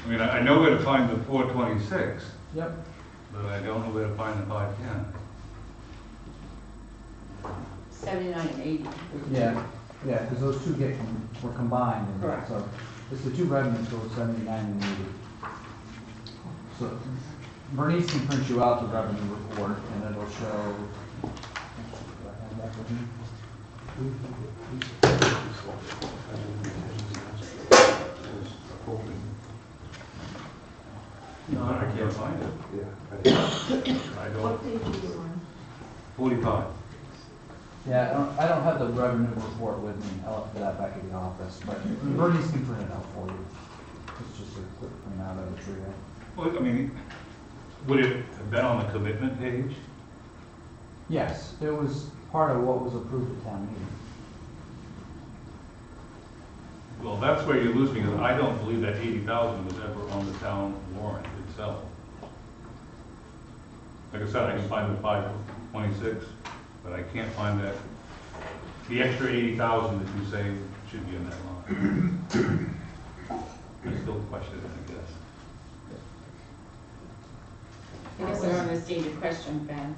S13: I mean, I know where to find the 426.
S17: Yep.
S13: But I don't know where to find the 510.
S18: 79 and 80.
S17: Yeah, because those two were combined.
S18: Correct.
S17: So it's the two revenue codes, 79 and 80. So Bernice can print you out the revenue report, and it'll show. Do I have that with me?
S13: No, I can't find it. I don't.
S2: What page are you on?
S13: 45.
S17: Yeah, I don't have the revenue report with me. I'll have to get that back at the office, but Bernice can print it out for you. It's just a quick print out of the trio.
S13: Well, I mean, would it have been on the commitment page?
S17: Yes, it was part of what was approved at town meeting.
S13: Well, that's where you lose me, because I don't believe that 80,000 was ever on the town warrant itself. Like I said, I can find the 526, but I can't find that, the extra 80,000 that you say should be in that line. I still question it, I guess.
S18: I guess I don't understand your question, Ben.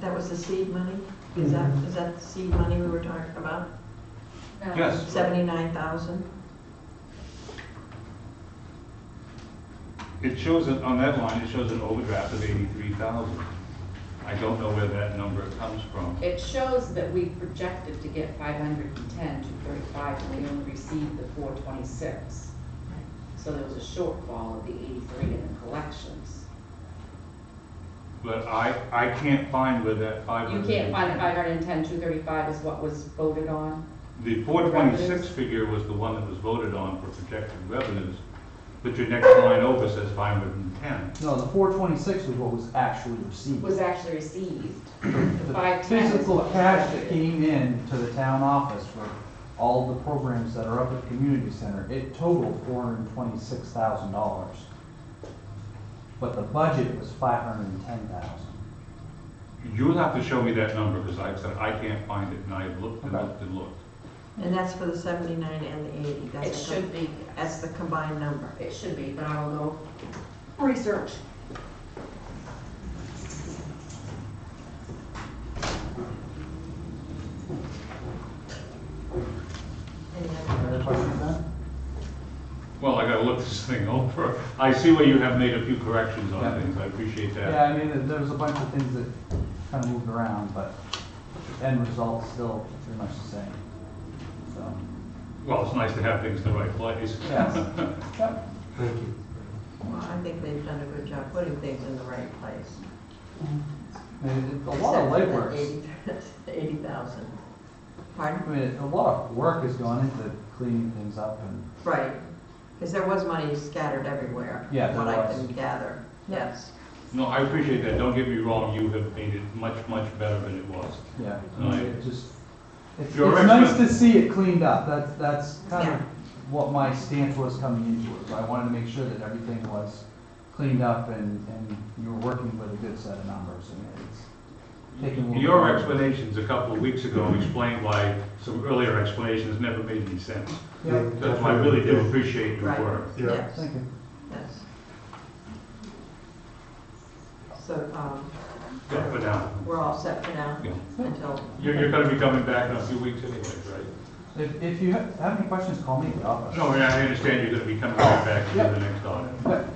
S2: That was the seed money? Is that the seed money we were talking about?
S18: No.
S13: Yes.
S2: 79,000?
S13: It shows it on that line, it shows an overdraft of 83,000. I don't know where that number comes from.
S18: It shows that we projected to get 510 to 35, and we only received the 426. So there was a shortfall of the 83 in the collections.
S13: But I can't find where that 500.
S18: You can't find the 510, 235 is what was voted on?
S13: The 426 figure was the one that was voted on for projected revenues, but your next line over says 510.
S17: No, the 426 was what was actually received.
S18: Was actually received.
S17: The
S18: 510 is
S17: physical
S18: what was
S17: cash that
S18: budgeted.
S17: came in to the town office for all the programs that are up at the community center, it totaled $426,000. But the budget was $510,000.
S13: You'll have to show me that number, because I said I can't find it, and I've looked and looked and looked.
S2: And that's for the 79 and the 80.
S18: It
S2: That's the-
S18: should be,
S2: That's the combined number.
S18: it should be, but I will go research.
S2: Any
S17: Other questions then?
S13: Well, I gotta look this thing over. I see where you have made a few corrections on
S17: Yeah.
S13: things, I appreciate that.
S17: Yeah, I mean, there was a bunch of things that kind of moved around, but the end result's still pretty much the same. So,
S13: Well, it's nice to have things in the right place.
S17: yes. Yep.
S5: Thank you.
S2: Well, I think they've done a good job putting things in the right place.
S17: I mean, a lot of
S2: Except for
S17: legwork.
S2: that 80,000.
S17: I
S2: Pardon?
S17: mean, a lot of work has gone into cleaning things up and,
S2: Right, because there was money scattered everywhere.
S17: Yeah,
S2: from
S17: there
S2: what I
S17: was.
S2: can gather, yes.
S13: No, I appreciate that, don't get me wrong, you have made it much, much better than it was.
S17: yeah.
S13: Right.
S17: It just, it's
S13: Your
S17: nice
S13: expert-
S17: to see it cleaned up. That's kind
S2: Yeah.
S17: of what my stance was coming into it. I wanted to make sure that everything was cleaned up and you were working with a good set of numbers. And it's taking a little
S13: Your
S17: bit-
S13: explanations a couple of weeks ago explained why some earlier explanations never made any sense.
S17: Yeah.
S13: That's why I really do appreciate your
S2: Right.
S13: work.
S5: Yeah.
S2: Yes,
S17: Thank you.
S2: yes. So,
S13: Yeah, for now.
S2: we're all set for now
S13: Yeah.
S2: until,
S13: You're gonna be coming back in a few weeks anyway, right?
S17: If you have any questions, call me at the office.
S13: No, I understand you're gonna be coming right back to do
S17: Yep.
S13: the next audit.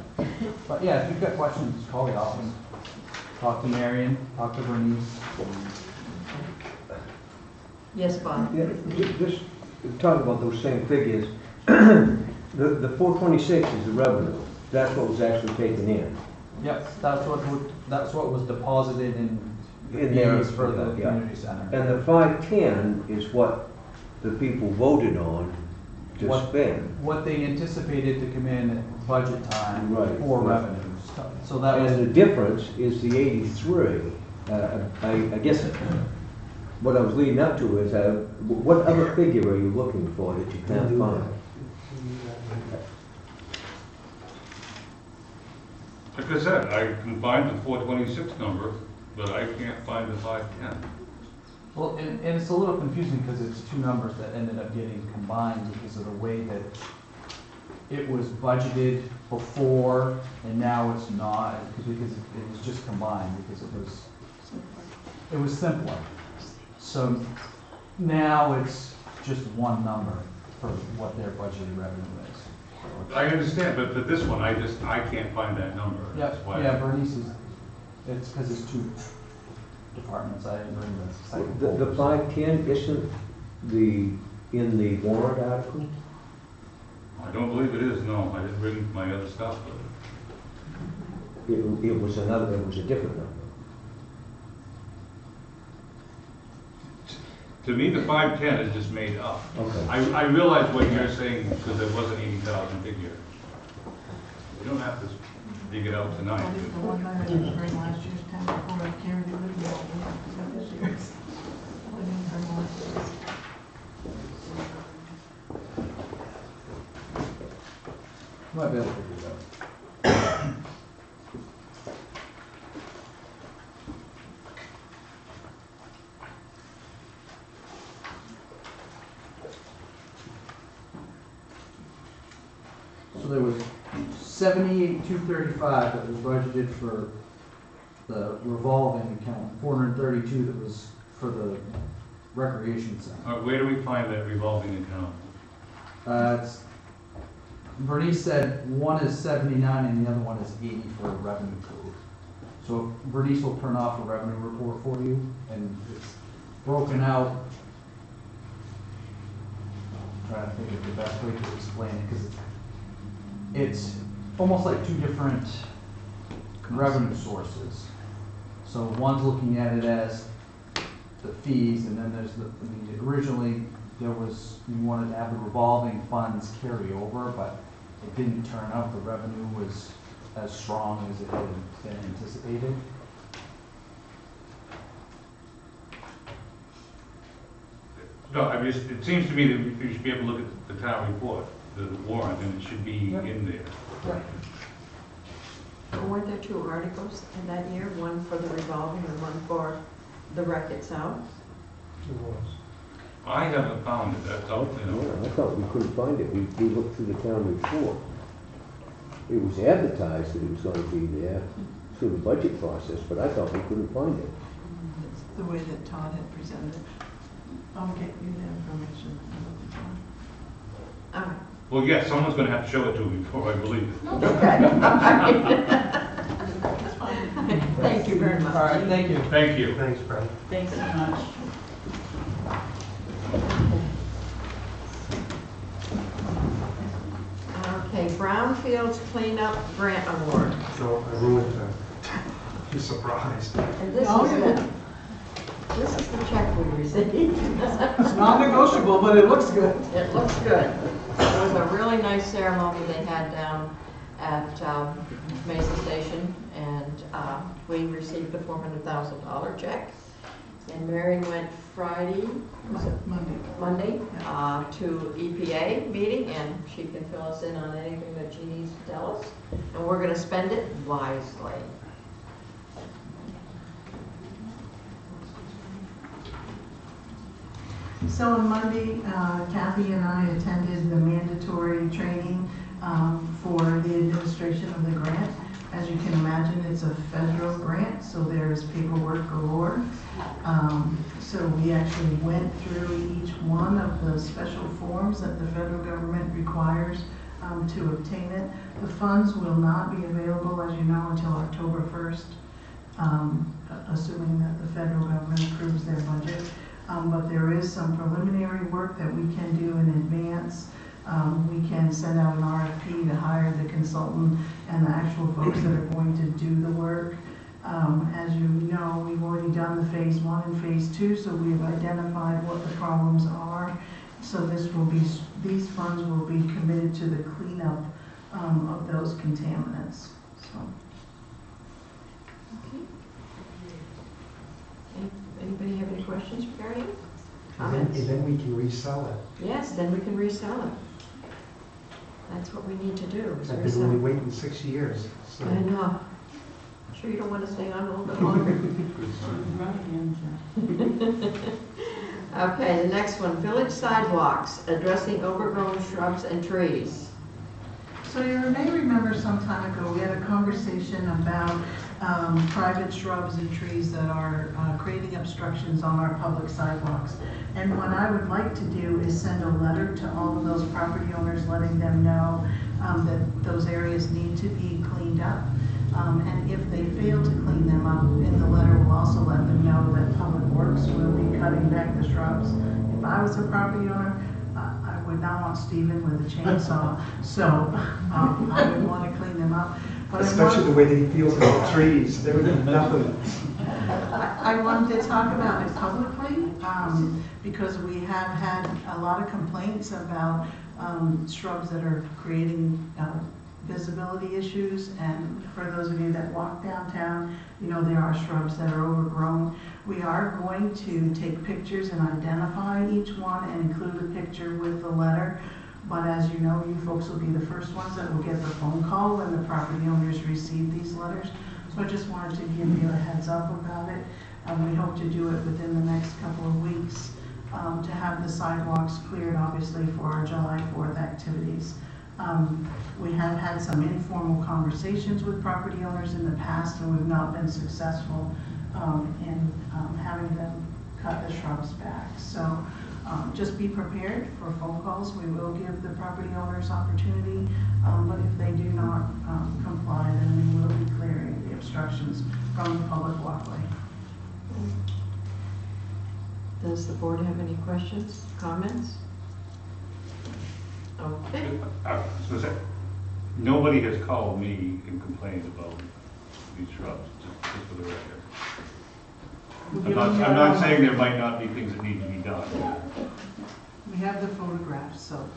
S17: But yeah, if you've got questions, call the office. Talk to Marion, talk to Bernice.
S2: yes, Bob?
S19: Yeah, just talk about those same figures. The 426 is the revenue. That's what was actually taken in.
S17: Yep, that's what was deposited in
S19: In there,
S17: fees for the
S19: yeah.
S17: community center.
S19: And the 510 is what the people voted on to
S17: What-
S19: spend.
S17: What they anticipated to come in at budget time
S19: Right.
S17: for revenues. So that was,
S19: And the difference is the 83. I guess what I was leading up to is, what other figure are you looking for that you can't find?
S13: Like I said, I can find the 426 number, but I can't find the 510.
S17: well, and it's a little confusing because it's two numbers that ended up getting combined because of the way that it was budgeted before and now it's not, because it was just combined because it was simpler. So now it's just one number for what their budgeted revenue is.
S13: I understand, but this one, I can't find that number.
S17: Yeah,
S13: That's why.
S17: yeah, Bernice is, it's because it's two departments, I didn't bring the second.
S19: The 510 isn't in the warrant article?
S13: I don't believe it is, no. I didn't bring my other stuff, but
S19: It was a different number.
S13: to me, the 510 is just made up.
S19: Okay.
S13: I realize what you're saying, because there was an 80,000 figure. We don't have to dig it out tonight.
S7: The one I didn't bring last year's town report, I carried it with me all the way, because that this year's. I didn't bring last year's.
S17: Might be able to figure it out. So there was 78,235 that was budgeted for the revolving account, 432 that was for the recreation center.
S13: Where do we find that revolving account?
S17: It's, Bernice said one is 79 and the other one is 80 for revenue code. So Bernice will print off a revenue report for you, and it's broken out. I'm trying to think of the best way to explain it, because it's almost like two different revenue sources. So one's looking at it as the fees, and then there's originally there was, you wanted to have the revolving funds carry over, but it didn't turn out the revenue was as strong as it had been anticipated.
S13: No, I mean, it seems to me that you should be able to look at the town report, the warrant, and it should be in there.
S2: Right. Weren't there 2 articles in that year, one for the revolving and one for the wreck itself?
S13: I haven't found it, that's all, you know.
S19: Yeah, I thought we couldn't find it. We looked through the town report. It was advertised that it was going to be there through the budget process, but I thought we couldn't find it.
S7: It's the way that Todd had presented it. I'll get you the information.
S2: All right.
S13: Well, yes, someone's gonna have to show it to me before I believe it.
S2: Okay. Thank you very much.
S17: All right, thank you.
S13: Thank you.
S5: Thanks, Brad.
S3: Thanks so much.
S2: Okay, Brownfields Cleanup Grant Award.
S5: So I ruined it. You're surprised.
S2: And this
S7: Oh,
S2: is
S7: yeah.
S2: this is the check we received.
S7: It's non-negotiable, but it looks good.
S2: It looks good. It was a really nice ceremony they had down at Mason Station, and we received a $400,000 check. And Mary went Friday, was it Monday, to EPA meeting, and she can fill us in on anything that she needs to tell us. And we're going to spend it wisely.
S7: So on Monday, Kathy and I attended the mandatory training for the administration of the grant. As you can imagine, it's a federal grant, so there's paperwork galore. So we actually went through each one of the special forms that the federal government requires to obtain it. The funds will not be available, as you know, until October 1st, assuming that the federal government approves their budget. But there is some preliminary work that we can do in advance. We can send out an RFP to hire the consultant and the actual folks that are going to do the work. As you know, we've already done the phase 1 and phase 2, so we've identified what the problems are. So these funds will be committed to the cleanup of those contaminants. So.
S2: Okay. Anybody have any questions regarding it? Comments?
S5: And then we can resell it.
S2: Yes, then we can resell it. That's what we need to do, is
S5: I've been
S2: resell
S5: only
S2: it.
S5: waiting 6 years. So.
S2: I know. Sure you don't want to stay on a little bit longer? Okay, the next one, village sidewalks, addressing overgrown shrubs and trees.
S7: So you may remember some time ago, we had a conversation about private shrubs and trees that are creating obstructions on our public sidewalks. And what I would like to do is send a letter to all of those property owners, letting them know that those areas need to be cleaned up. And if they fail to clean them up, in the letter we'll also let them know that Public Works will be cutting back the shrubs. If I was a property owner, I would not want Stephen with a chainsaw, so I would want to clean them up. But
S5: especially the way that he feels about trees, there would be nothing.
S7: I wanted to talk about it publicly because we have had a lot of complaints about shrubs that are creating visibility issues, and for those of you that walk downtown, you know there are shrubs that are overgrown. We are going to take pictures and identify each one and include a picture with the letter. But as you know, you folks will be the first ones that will get the phone call when the property owners receive these letters. So I just wanted to give you a heads up about it. We hope to do it within the next couple of weeks to have the sidewalks cleared, obviously, for our July 4th activities. We have had some informal conversations with property owners in the past, and we've not been successful in having them cut the shrubs back. So just be prepared for phone calls. We will give the property owners opportunity, but if they do not comply, then we will be clearing the obstructions from the public walkway.
S2: Does the board have any questions, comments? Okay.
S13: I was gonna say, nobody has called me and complained about these shrubs, just for the record. I'm not saying there might not be things that need to be done.
S7: We have the photographs, so.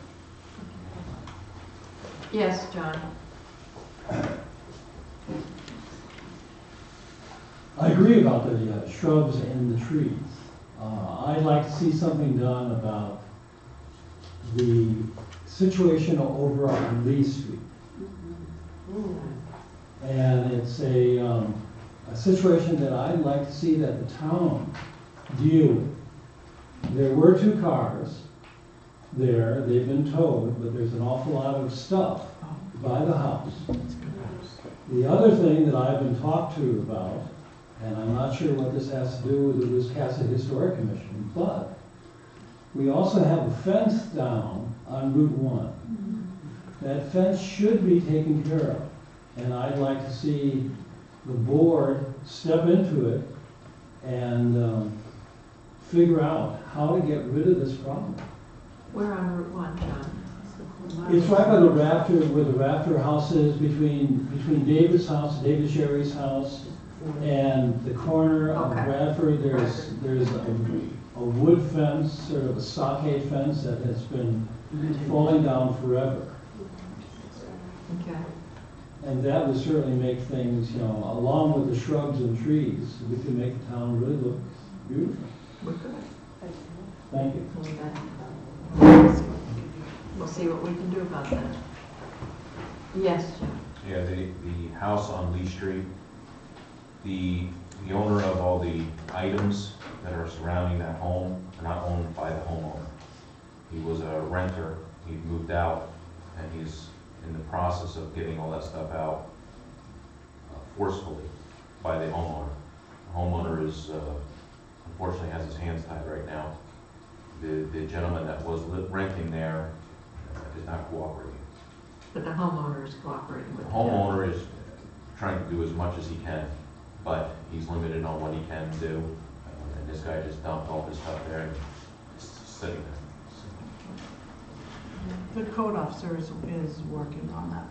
S2: Yes, John.
S9: I agree about the shrubs and the trees. I'd like to see something done about the situation over on Lee Street. And it's a situation that I'd like to see that the town deal with. There were 2 cars there, they've been towed, but there's an awful lot of stuff by the house. The other thing that I've been talked to about, and I'm not sure what this has to do with the Wiscasset Historic Commission, but we also have a fence down on Route 1. That fence should be taken care of, and I'd like to see the board step into it and figure out how to get rid of this problem.
S2: Where on Route 1, John?
S9: It's right by the Rafter, where the Rafter house is, between David's house, David Sherry's house, and the corner of Bradford. There's a wood fence, sort of a stockade fence that has been falling down forever.
S2: Okay.
S9: And that would certainly make things, along with the shrubs and trees, we could make the town really look beautiful.
S2: We could.
S9: Thank you.
S2: We'll see what we can do about that. Yes, Jim.
S4: Yeah, the house on Lee Street, the owner of all the items that are surrounding that home are not owned by the homeowner. He was a renter, he moved out, and he's in the process of getting all that stuff out forcefully by the homeowner. The homeowner is, unfortunately has his hands tied right now. The gentleman that was renting there is not cooperating.
S2: But the homeowner is cooperating with
S4: The homeowner is trying to do as much as he can, but he's limited on what he can do. And this guy just dumped all his stuff there and it's sitting there.
S7: The code officer is working on that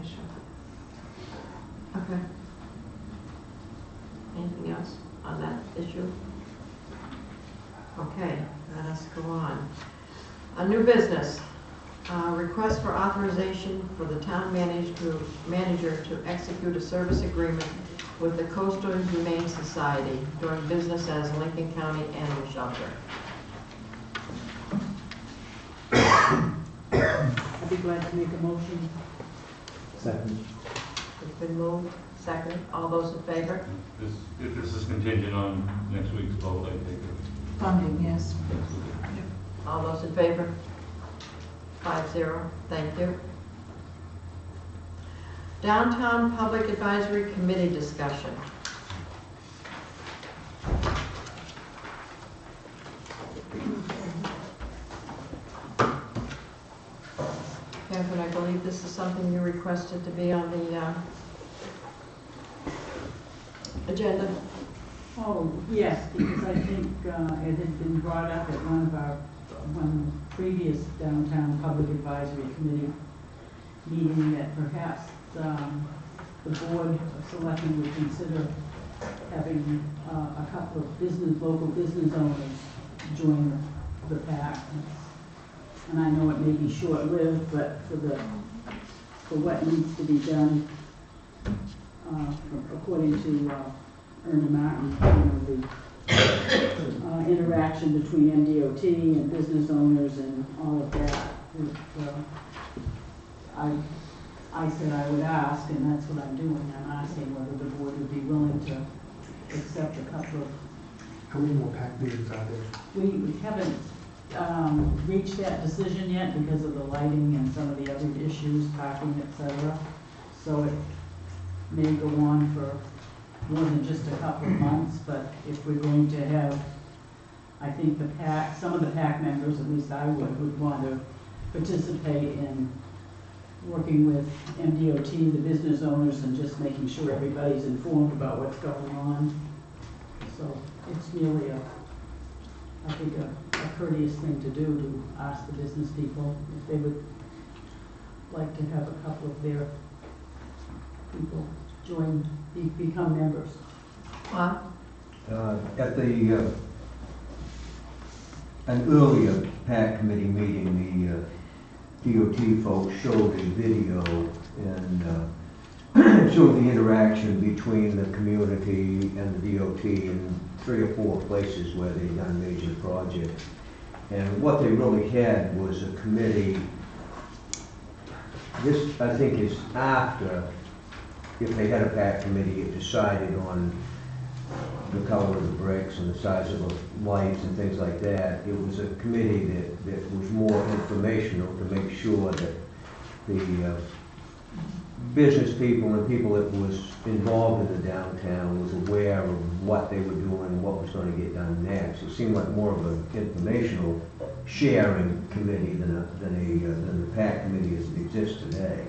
S7: issue.
S2: Okay. Anything else on that issue? Okay, let us go on. A new business. Request for authorization for the town manager to execute a service agreement with the Coastal Humane Society doing business as Lincoln County Animal Shelter.
S3: I'd be glad to make a motion.
S19: Second.
S2: It's been moved. Second. All those in favor?
S13: If this is contingent on next week's vote, I take it.
S7: Funding, yes.
S2: All those in favor? 5-0. Thank you. Downtown Public Advisory Committee discussion. Kevin, I believe this is something you requested to be on the agenda.
S3: Oh, yes, because I think it had been brought up at one previous Downtown Public Advisory Committee meeting that perhaps the Board of Selectmen would consider having a couple of local business owners join the PAC. And I know it may be short-lived, but for what needs to be done, according to Ernie Martin, the interaction between MDOT and business owners and all of that. I said I would ask, and that's what I'm doing. I'm asking whether the board would be willing to accept a couple of.
S5: How many more PAC meetings are there?
S3: We haven't reached that decision yet because of the lighting and some of the other issues, parking, etc. So it may go on for more than just a couple of months, but if we're going to have, I think the PAC, some of the PAC members, at least I would want to participate in working with MDOT, the business owners, and just making sure everybody's informed about what's going on. So it's merely I think a courteous thing to do, to ask the business people if they would like to have a couple of their people become members.
S2: What?
S19: At an earlier PAC committee meeting, the DOT folks showed a video and showed the interaction between the community and the DOT, and 3 or 4 places where they've done major projects. And what they really had was a committee. This, I think, is after, if they had a PAC committee, it decided on the color of the bricks and the size of the lights and things like that. It was a committee that was more informational to make sure that the business people and people that was involved in the downtown was aware of what they were doing, what was going to get done next. It seemed like more of an informational sharing committee than the PAC committee as it exists today.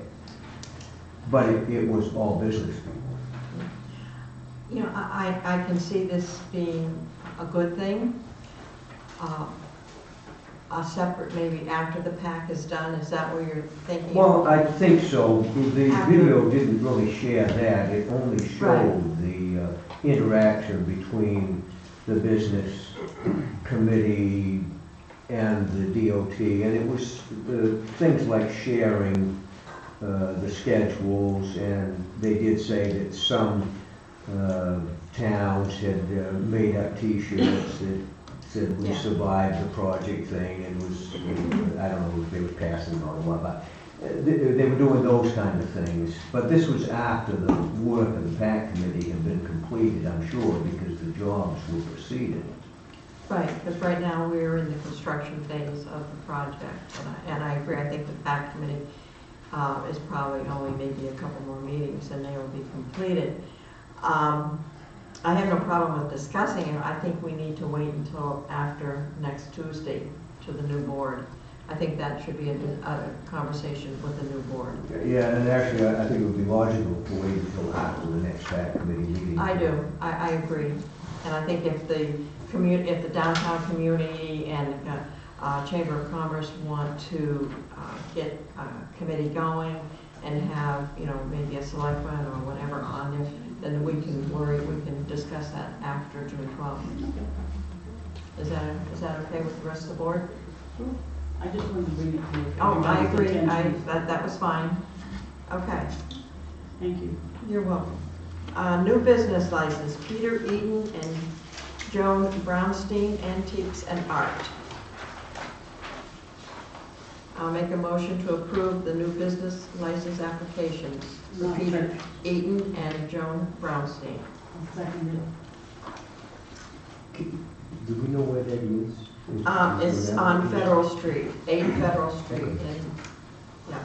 S19: But it was all business people.
S2: You know, I can see this being a good thing. A separate, maybe after the PAC is done, is that what you're thinking?
S19: Well, I think so. The video didn't really share that. It only showed the interaction between the business committee and the DOT. And it was things like sharing the schedules, and they did say that some towns had made up T-shirts that said we survived the project thing, and was, I don't know if they were passing on or what, but they were doing those kind of things. But this was after the work of the PAC committee had been completed, I'm sure, because the jobs were proceeding.
S2: Right, because right now we're in the construction phase of the project, and I agree. I think the PAC committee is probably only maybe a couple more meetings and they will be completed. I have no problem with discussing it. I think we need to wait until after next Tuesday to the new board. I think that should be a conversation with the new board.
S19: Yeah, and actually, I think it would be logical to wait until after the next PAC committee meeting.
S2: I do. I agree. And I think if the downtown community and Chamber of Commerce want to get a committee going and have, you know, maybe a selectman or whatever on there, then we can discuss that after June 12th. Is that okay with the rest of the board?
S3: Sure. I just wanted to bring it to you.
S2: Oh, I agree. That was fine. Okay.
S3: Thank you.
S2: You're welcome. New business license, Peter Eaton and Joan Brownstein, Antiques and Art. I'll make a motion to approve the new business license applications for Peter Eaton and Joan Brownstein.
S3: I'll second it.
S19: Do we know where that is?
S2: It's on Federal Street, 8 Federal Street, and, yeah.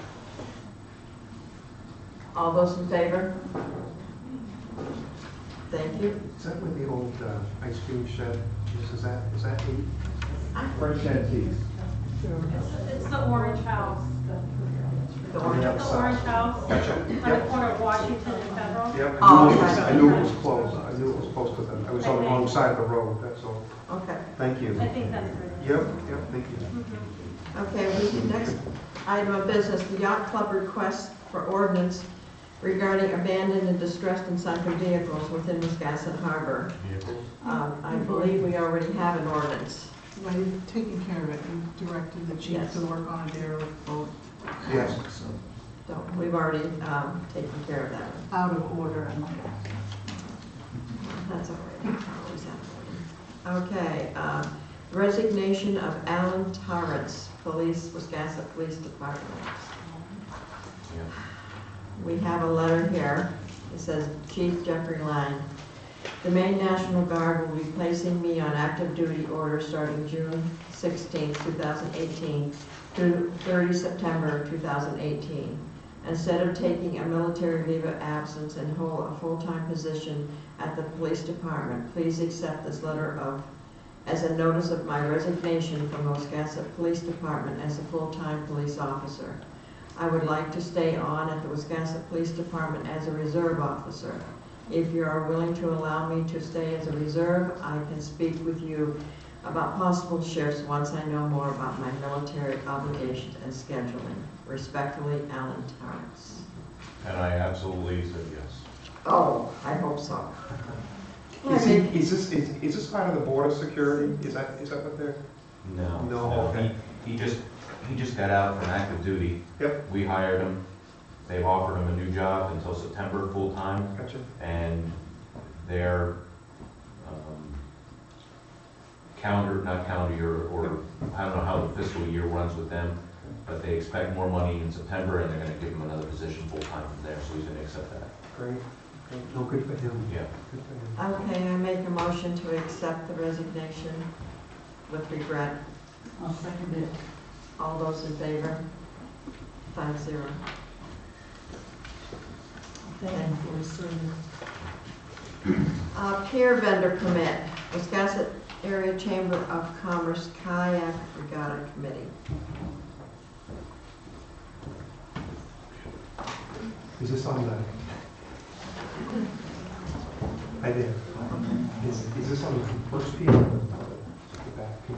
S2: All those in favor? Thank you.
S5: Is that where the old ice cream shed is? Is that 8?
S14: Fresh antiques.
S11: It's the Orange House.
S2: The Orange
S11: House.
S5: Gotcha.
S11: On the corner of Washington and Federal.
S5: Yep.
S2: Oh,
S5: I knew it was closed. I knew it was close to them. I was on the wrong side of the road, that's all.
S2: Okay.
S5: Thank you.
S11: I think that's right.
S5: Yep, thank you.
S2: Okay, next item of business, the Yacht Club request for ordinance regarding abandoned and distressed and sunken vehicles within Wiscasset Harbor. I believe we already have an ordinance.
S7: Well, you've taken care of it and directed the chief to work on a derelict boat.
S5: Yes.
S2: So we've already taken care of that one.
S7: Out of order, I might add.
S2: That's all right. Always out of order. Okay, resignation of Alan Torrance, Wiscasset Police Department. We have a letter here. It says, Chief Jeffrey Lang, the Maine National Guard will be placing me on active duty order starting June 16, 2018 through 30 September 2018. Instead of taking a military leave of absence and hold a full-time position at the police department, please accept this letter as a notice of my resignation from the Wiscasset Police Department as a full-time police officer. I would like to stay on at the Wiscasset Police Department as a reserve officer. If you are willing to allow me to stay as a reserve, I can speak with you about possible shifts once I know more about my military obligations and scheduling. Respectfully, Alan Torrance.
S4: And I absolutely said yes.
S2: Oh, I hope so.
S5: Is this part of the border security? Is that what they're?
S4: No.
S5: No, okay.
S4: He just got out from active duty.
S5: Yep.
S4: We hired him. They've offered him a new job until September full-time.
S5: Gotcha.
S4: And they're not calendar year, or I don't know how the fiscal year runs with them, but they expect more money in September, and they're gonna give him another position full-time from there, so he's gonna accept that.
S5: Great, great. No, good for him.
S4: Yeah.
S5: Good for him.
S2: Okay, I make a motion to accept the resignation with regret.
S3: I'll second it.
S2: All those in favor? 5-0.
S3: Thank you for his service.
S2: Pier vendor permit, Wiscasset Area Chamber of Commerce Kayak Regatta Committee.
S5: Is this on the? I did. Is this on the first pier or the back pier?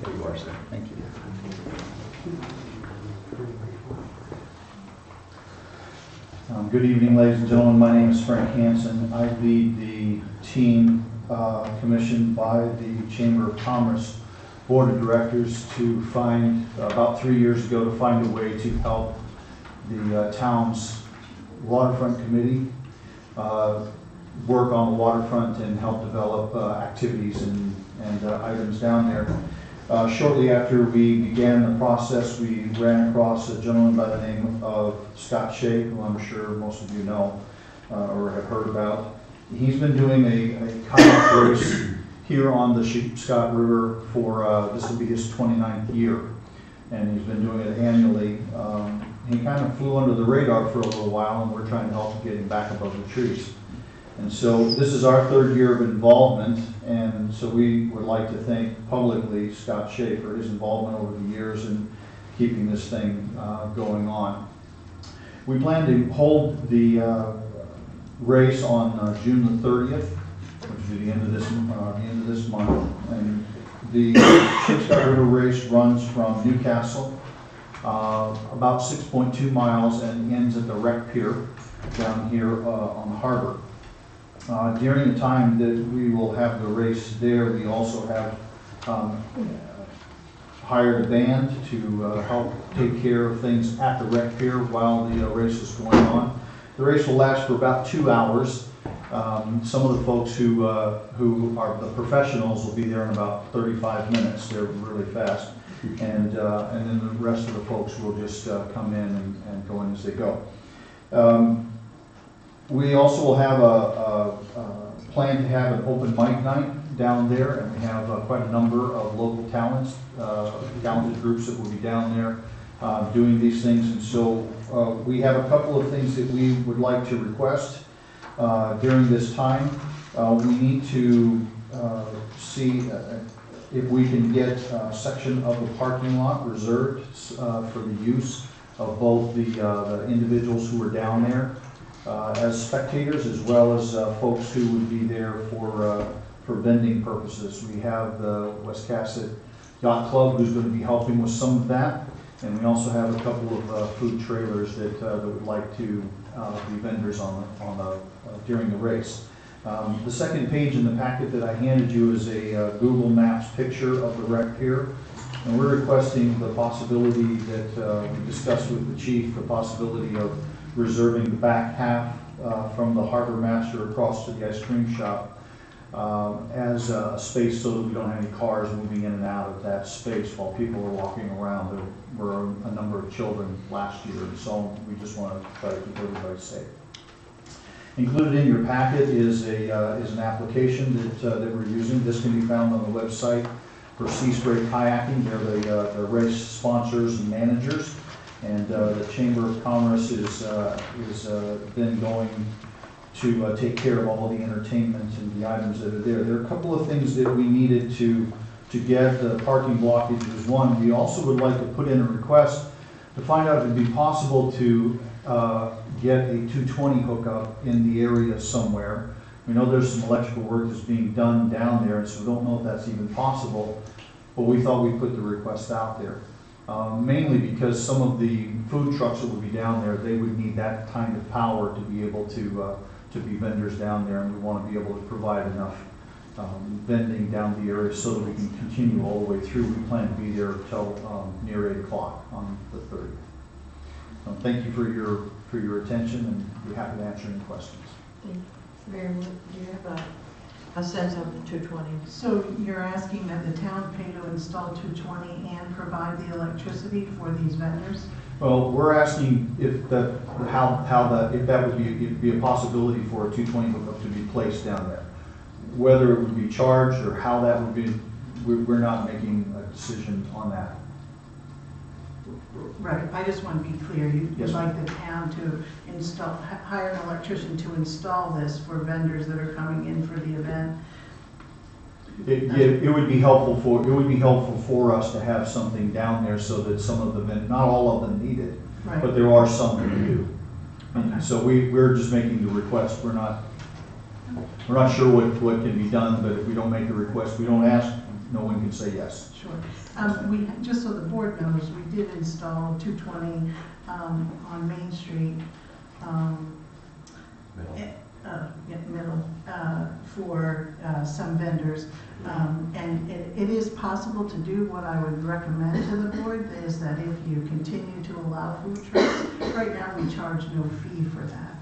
S17: There you are, sir. Thank you. Good evening, ladies and gentlemen. My name is Frank Hansen. I lead the team commissioned by the Chamber of Commerce Board of Directors to find, about 3 years ago, to find a way to help the town's waterfront committee work on the waterfront and help develop activities and items down there. Shortly after we began the process, we ran across a gentleman by the name of Scott Shea, who I'm sure most of you know or have heard about. He's been doing a kayak race here on the Sheepscott River for, this will be his 29th year, and he's been doing it annually. He kind of flew under the radar for a little while, and we're trying to help him get him back above the trees. And so this is our 3rd year of involvement, and so we would like to thank publicly Scott Shea for his involvement over the years in keeping this thing going on. We plan to hold the race on June the 30th, which will be the end of this month. And the Sheepscott River race runs from Newcastle, about 6.2 miles, and ends at the Wreck Pier down here on the harbor. During the time that we will have the race there, we also have hired a band to help take care of things at the Wreck Pier while the race is going on. The race will last for about 2 hours. Some of the folks who are the professionals will be there in about 35 minutes. They're really fast. And then the rest of the folks will just come in and go in as they go. We also will have a plan to have an open mic night down there, and we have quite a number of local talented groups that will be down there doing these things. And so we have a couple of things that we would like to request during this time. We need to see if we can get a section of the parking lot reserved for the use of both the individuals who are down there as spectators, as well as folks who would be there for vending purposes. We have the Wiscasset Yacht Club who's going to be helping with some of that, and we also have a couple of food trailers that would like to be vendors during the race. The second page in the packet that I handed you is a Google Maps picture of the Wreck Pier, and we're requesting the possibility that we discussed with the chief, the possibility of reserving the back half from the harbor master across to the ice cream shop as a space so that we don't have any cars moving in and out of that space while people are walking around. There were a number of children last year, and so we just want to try to keep everybody safe. Included in your packet is an application that we're using. This can be found on the website for Sea Spray Kayaking. They're the race sponsors and managers. And the Chamber of Commerce is then going to take care of all the entertainment and the items that are there. There are a couple of things that we needed to get. The parking blockage is one. We also would like to put in a request to find out if it would be possible to get a 220 hookup in the area somewhere. We know there's some electrical work that's being done down there, and so we don't know if that's even possible, but we thought we'd put the request out there. Mainly because some of the food trucks that would be down there, they would need that kind of power to be able to to be vendors down there, and we want to be able to provide enough vending down the area so that we can continue all the way through. We plan to be there till near 8 o'clock on the 30th. Thank you for your attention, and we're happy to answer any questions.
S2: Thank you. Mary, do you have a sense of the 220?
S7: So you're asking that the town pay to install 220 and provide the electricity for these vendors?
S17: Well, we're asking if that would be a possibility for a 220 hookup to be placed down there. Whether it would be charged or how that would be, we're not making a decision on that.
S7: Right, I just want to be clear, you'd
S17: Yes,
S7: like the town to hire an electrician to install this for vendors that are coming in for the event?
S17: It would be helpful for us to have something down there so that some of them, not all of them need it,
S7: Right.
S17: but there are some that do.
S7: Okay.
S17: And so we're just making the request. We're not sure what can be done, but if we don't make the request, we don't ask, no one can say yes.
S7: Sure. Just so the board knows, we did install 220 on Main Street, middle, for some vendors. And it is possible to do. What I would recommend to the board is that if you continue to allow food trucks, right now we charge no fee for that.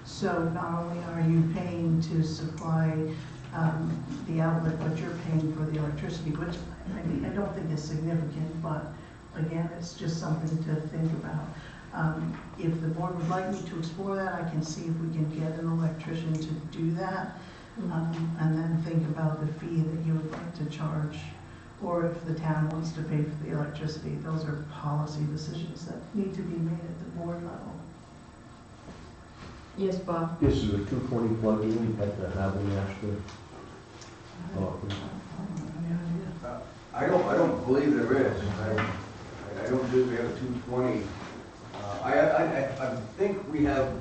S7: So not only are you paying to supply the outlet, but you're paying for the electricity, which I don't think is significant, but again, it's just something to think about. If the board would like me to explore that, I can see if we can get an electrician to do that, and then think about the fee that you would like to charge, or if the town wants to pay for the electricity. Those are policy decisions that need to be made at the board level.
S2: Yes, Bob?
S19: This is a 220 plug-in at the Having Master.
S6: I don't believe there is. I don't believe we have a 220. I think we have,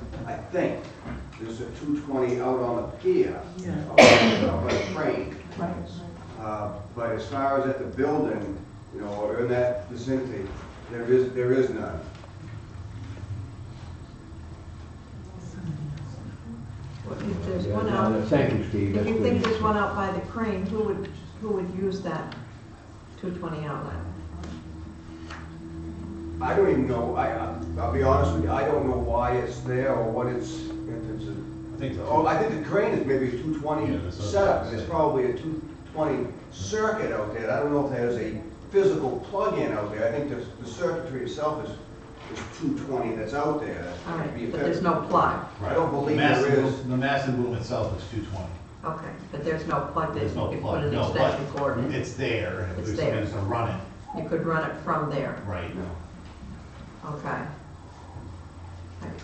S6: there's a 220 out on the pier, out by the train. But as far as at the building, or in that vicinity, there is none.
S2: If there's one out,
S19: Thank you, Steve.
S2: if you think there's one out by the crane, who would use that 220 outlet?
S6: I don't even know. I'll be honest with you. I don't know why it's there or what it's. I think the crane is maybe a 220 setup, and it's probably a 220 circuit out there. I don't know if there's a physical plug-in out there. I think the circuitry itself is 220 that's out there.
S2: All right, but there's no plug.
S6: I don't believe there is.
S20: The master boom itself is 220.
S2: Okay, but there's no plug that you
S20: There's no
S2: could put
S20: plug,
S2: an
S20: no,
S2: extension
S20: but
S2: cord in.
S20: it's there, and if
S2: It's
S20: there's
S2: there.
S20: something to run it.
S2: You could run it from there.
S20: Right.
S2: Okay.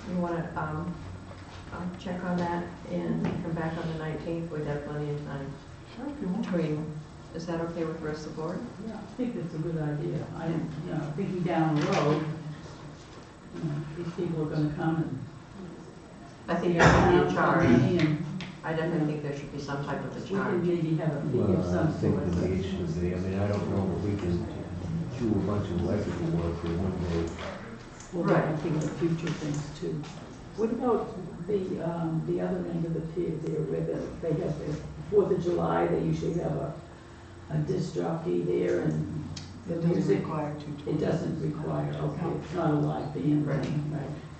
S2: You want to check on that and come back on the 19th? We'd have plenty of time.
S3: Sure, if you want.
S2: Is that okay with the rest of the board?
S3: Yeah, I think that's a good idea. Thinking down the road, these people are gonna come and.
S2: I think there should be a charge. I definitely think there should be some type of a
S3: We can
S2: charge.
S3: maybe have a fee of
S19: Well, I
S3: some
S19: think
S3: sort.
S19: there needs to be. I mean, I don't know that we can do a bunch of electrical work in one day.
S3: Well,
S2: Right.
S3: I think of future things too. What about the other end of the pier there, where they have the 4th of July, they usually have a disc jockey there and the
S7: It doesn't
S3: music?
S7: require 220.
S3: It doesn't require, okay, it's not a live band, right?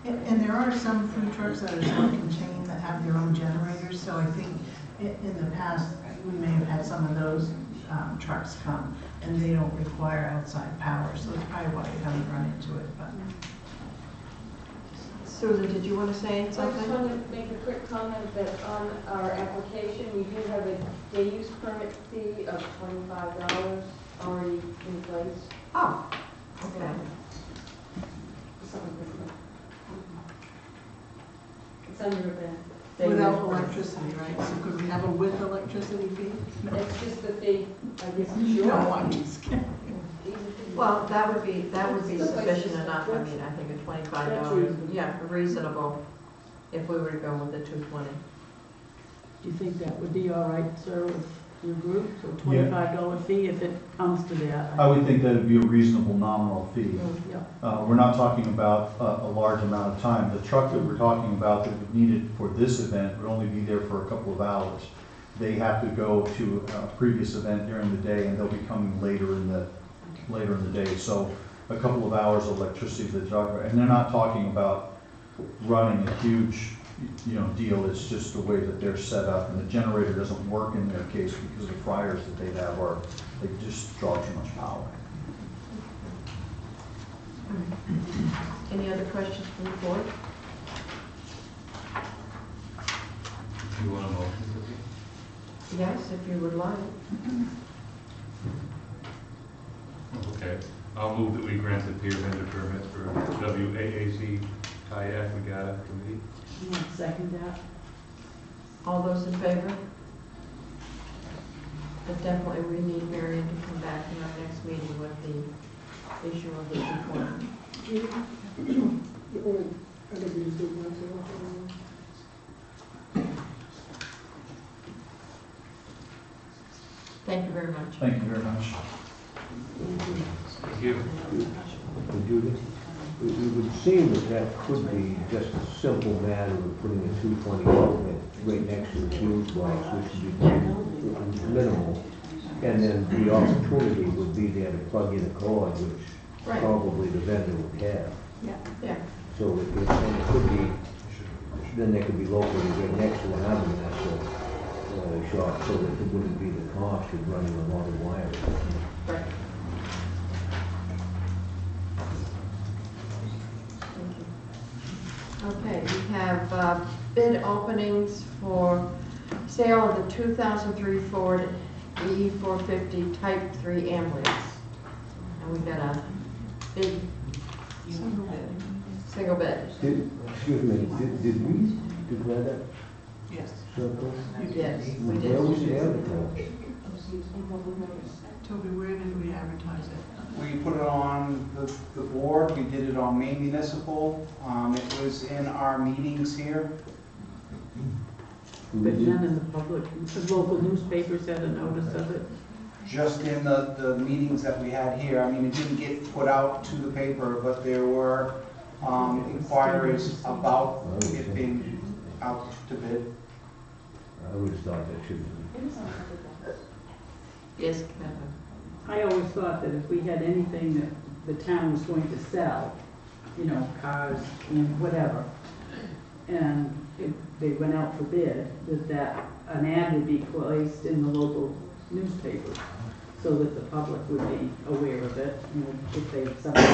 S7: And there are some food trucks that are self-contained that have their own generators, so I think in the past, we may have had some of those trucks come, and they don't require outside power, so that's probably why you haven't run into it, but.
S2: Susan, did you want to say
S21: I just
S2: something?
S21: want to make a quick comment that on our application, we do have a day use permit fee of $25 already in place.
S2: Oh, okay.
S21: It's under a bed.
S7: Without electricity, right? So could we have a with electricity fee?
S21: It's just the fee, I guess, sure.
S7: No, I'm just kidding.
S2: Well, that would be sufficient enough. I mean, I think a $25, yeah, reasonable, if we were to go with the 220.
S3: Do you think that would be all right, sir, with your group, so $25 fee if it comes to that.
S12: I would think that would be a reasonable nominal fee.
S3: Yeah.
S12: We're not talking about a large amount of time. The truck that we're talking about that would need it for this event would only be there for a couple of hours. They have to go to a previous event during the day, and they'll be coming later in the day. So a couple of hours of electricity that they're talking about, and they're not talking about running a huge, deal. It's just the way that they're set up, and the generator doesn't work in their case because the fryers that they have they just draw too much power.
S2: Any other questions from the board?
S13: You want a motion?
S2: Yes, if you would like.
S13: Okay, I'll move that we grant the pier vendor permit for WAAC Kayak Regatta Committee.
S3: Second that.
S2: All those in favor? But definitely we need Marion to come back in our next meeting with the issue of the employment. Thank you very much.
S12: Thank you very much.
S13: Thank you.
S19: Judith, it would seem that could be just a simple matter of putting a 220 outlet right next to the fuse box, which would be minimal. And then the opportunity would be there to plug in a cord, which probably the vendor would have.
S2: Yeah.
S19: So it could be, then they could be located right next to another national shop, so that it wouldn't be the cost of running a lot of wires.
S2: Right. Okay, we have bid openings for sale of the 2003 Ford E450 Type 3 ambulance. And we've got a big single bid.
S19: Excuse me, did we declare that?
S7: Yes.
S19: Surplus?
S2: Yes, we did.
S19: Where was it advertised?
S7: Toby, where did we advertise it?
S8: We put it on the board, we did it on Maine Municipal, it was in our meetings here.
S3: But none in the public, the local newspapers had a notice of it.
S8: Just in the meetings that we had here, I mean, it didn't get put out to the paper, but there were inquiries about it being out to bid.
S19: I always thought that should be.
S2: Yes, Kevin.
S3: I always thought that if we had anything that the town was going to sell, cars and whatever, and they went out for bid, that an ad would be placed in the local newspapers so that the public would be aware of it. If they somebody,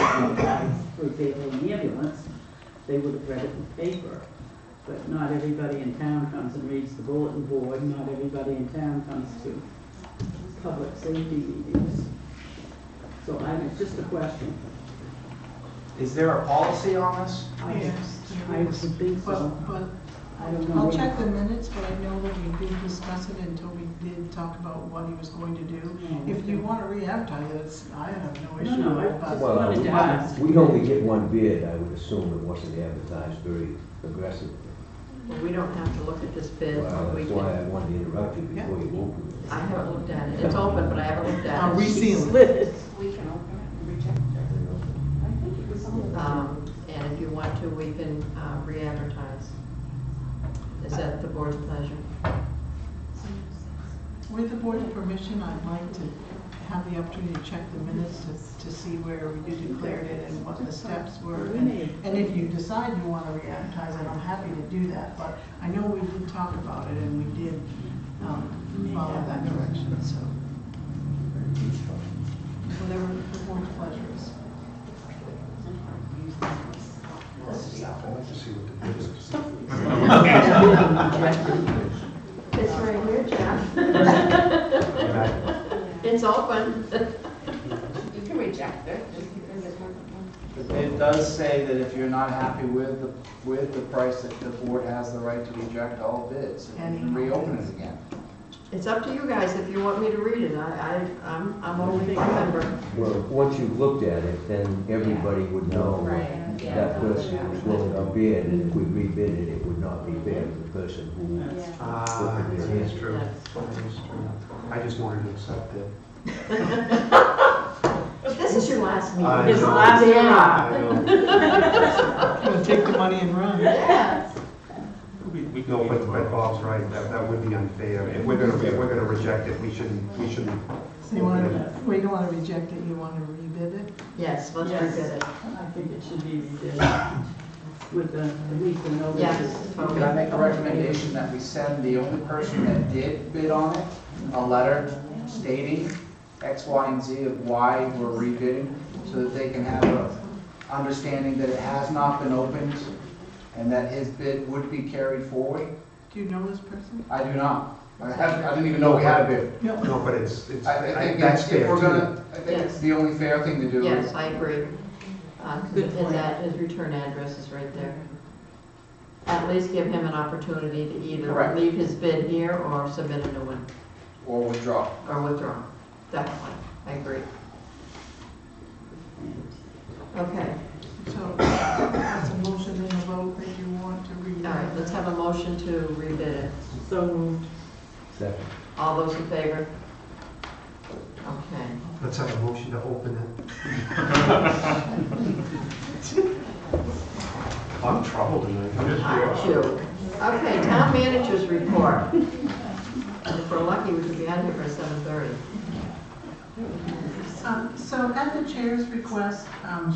S3: for example, an ambulance, they would have read it in the paper. But not everybody in town comes and reads the bulletin board. Not everybody in town comes to public safety meetings. So it's just a question.
S8: Is there a policy on this?
S7: Yes.
S3: I would think so.
S7: But
S3: I don't know.
S7: I'll check the minutes, but I know that we did discuss it until we did talk about what he was going to do. If you want to re-advertise it, I have no issue
S3: No,
S7: with
S3: I
S7: it.
S3: just
S7: but-
S3: wanted to ask.
S19: We only get one bid. I would assume it wasn't advertised very aggressively.
S2: Well, we don't have to look at this bid.
S19: Well,
S2: We
S19: that's why I
S2: can-
S19: wanted to interrupt you before you opened it.
S2: I haven't looked at it. It's open, but I haven't looked at it.
S7: I'll reseal it.
S18: We can open it and reject it. I think it was on the.
S2: And if you want to, we can re-advertise. Is that the board's pleasure?
S7: With the board's permission, I'd like to have the opportunity to check the minutes to see where you declared it and what the steps were. And if you decide you want to re-advertise it, I'm happy to do that. But I know we did talk about it and we did follow that direction, so. Whatever the board's pleasure is.
S5: I'd like to see what the bid is.
S2: It's right here, Jeff. It's open.
S18: You can reject it.
S8: It does say that if you're not happy with the price, that the board has the right to reject all bids and reopen it again.
S2: It's up to you guys if you want me to read it. I'm only a member.
S19: Well, once you've looked at it, then everybody would know that person was willing to bid, and if we rebid it, it would not be fair to the person who put the bid in.
S5: That's true. That is true. I just wanted to accept it.
S2: This is your last meeting.
S5: I
S3: His
S5: know.
S3: last
S5: I
S3: hurrah.
S5: know.
S16: Gonna take the money and run.
S2: Yes.
S5: No, but Bob's right, that would be unfair. If we're gonna reject it, we shouldn't.
S16: So you want to, we don't want to reject it, you want to rebid it?
S2: Yes, let's
S3: Yes.
S2: rebid it.
S3: I think it should be redid with at least the notice.
S2: Yes.
S8: Can I make a recommendation that we send the only person that did bid on it a letter stating X, Y, and Z of why we're rebidding, so that they can have a understanding that it has not been opened and that his bid would be carried forward?
S7: Do you know this person?
S8: I do not. I didn't even know we had a bid.
S5: No, but it's
S8: I think
S5: that's
S8: if
S5: fair
S8: we're
S5: too.
S8: gonna, I think it's the only fair thing to do.
S2: Yes, I agree.
S3: Good point.
S2: His return address is right there. At least give him an opportunity to either
S8: Correct.
S2: leave his bid here or submit a new one,
S8: Or withdraw.
S2: or withdraw. Definitely, I agree. Okay,
S7: So that's a motion and a vote that you want to rebid.
S2: all right, let's have a motion to rebid it.
S3: So moved.
S19: Second.
S2: All those in favor? Okay.
S5: Let's have a motion to open it. I'm in trouble tonight.
S2: Aren't you? Okay, town manager's report. If we're lucky, we could be out here by 7:30.
S7: So at the chair's request,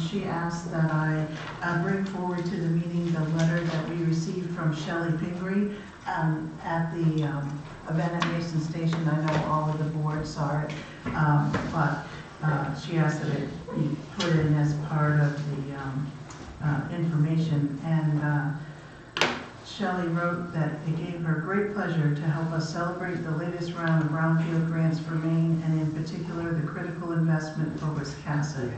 S7: she asked that I bring forward to the meeting the letter that we received from Shelley Pingree at the event at Mason Station. I know all of the board saw it, but she asked that it be put in as part of the information. And Shelley wrote that it gave her great pleasure to help us celebrate the latest round of brownfield grants for Maine, and in particular, the critical investment for Wiscasset.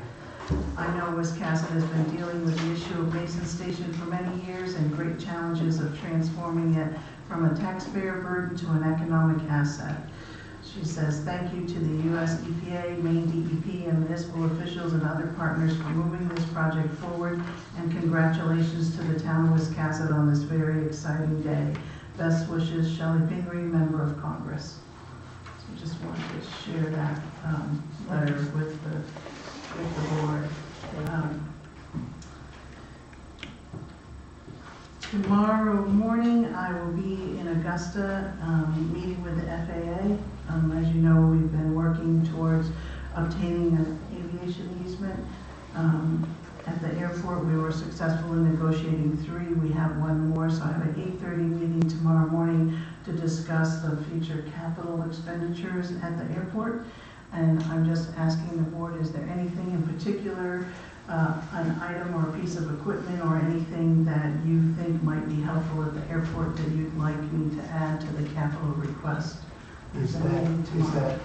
S7: I know Wiscasset has been dealing with the issue of Mason Station for many years and great challenges of transforming it from a taxpayer burden to an economic asset. She says, thank you to the U.S. EPA, Maine DEP, and municipal officials and other partners for moving this project forward, and congratulations to the town of Wiscasset on this very exciting day. Best wishes, Shelley Pingree, Member of Congress. So just wanted to share that letter with the board. Tomorrow morning, I will be in Augusta, meeting with the FAA. As you know, we've been working towards obtaining an aviation easement. At the airport, we were successful in negotiating 3. We have 1 more, so I have an 8:30 meeting tomorrow morning to discuss the future capital expenditures at the airport. And I'm just asking the board, is there anything in particular, an item or a piece of equipment or anything that you think might be helpful at the airport that you'd like me to add to the capital request?
S5: Is that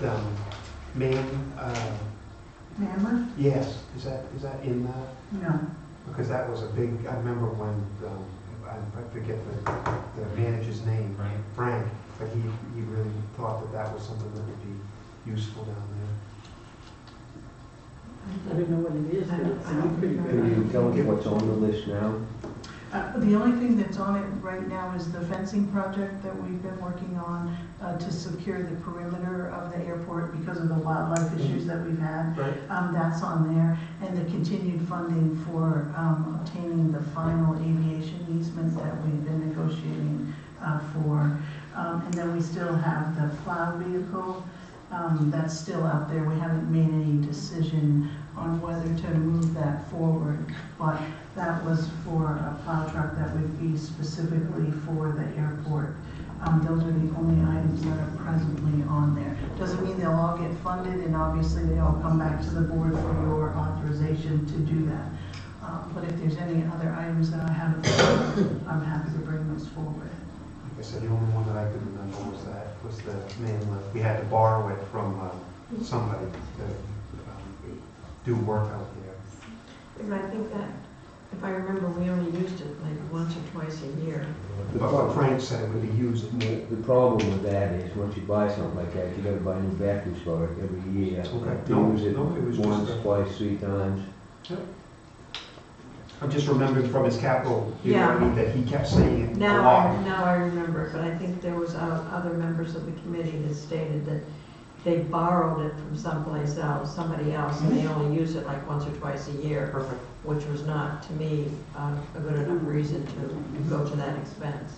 S7: Mammoth?
S5: Yes, is that in that?
S7: No.
S5: Because that was a big, I remember when, I forget the manager's name, Frank, but he really thought that was something that would be useful down there.
S3: I don't know what it is, but it sounds pretty good.
S19: Can you tell me what's on the list now?
S7: The only thing that's on it right now is the fencing project that we've been working on to secure the perimeter of the airport because of the wildlife issues that we've had. That's on there, and the continued funding for obtaining the final aviation easement that we've been negotiating for. And then we still have the plow vehicle that's still out there. We haven't made any decision on whether to move that forward, but that was for a plow truck that would be specifically for the airport. Those are the only items that are presently on there. Doesn't mean they'll all get funded, and obviously they all come back to the board for your authorization to do that. But if there's any other items that I haven't, I'm happy to bring those forward.
S5: Like I said, the only one that I could remember was the man lift. We had to borrow it from somebody to do work out there.
S2: And I think that If I remember, we only used it like once or twice a year.
S5: But Frank said it would be used more.
S19: The problem with that is, once you buy something like that, you gotta buy new batteries for it every year.
S5: Okay.
S19: You use it
S5: No, it was just
S19: once,
S5: a-
S19: twice, 3 times.
S5: I'm just remembering from his capital, you know what I mean, that he kept saying it a
S2: Now
S5: lot.
S2: I remember, but I think there was other members of the committee that stated that they borrowed it from someplace else, somebody else, and they only used it like once or twice a year.
S5: Perfect.
S2: Which was not, to me, a good enough reason to go to that expense.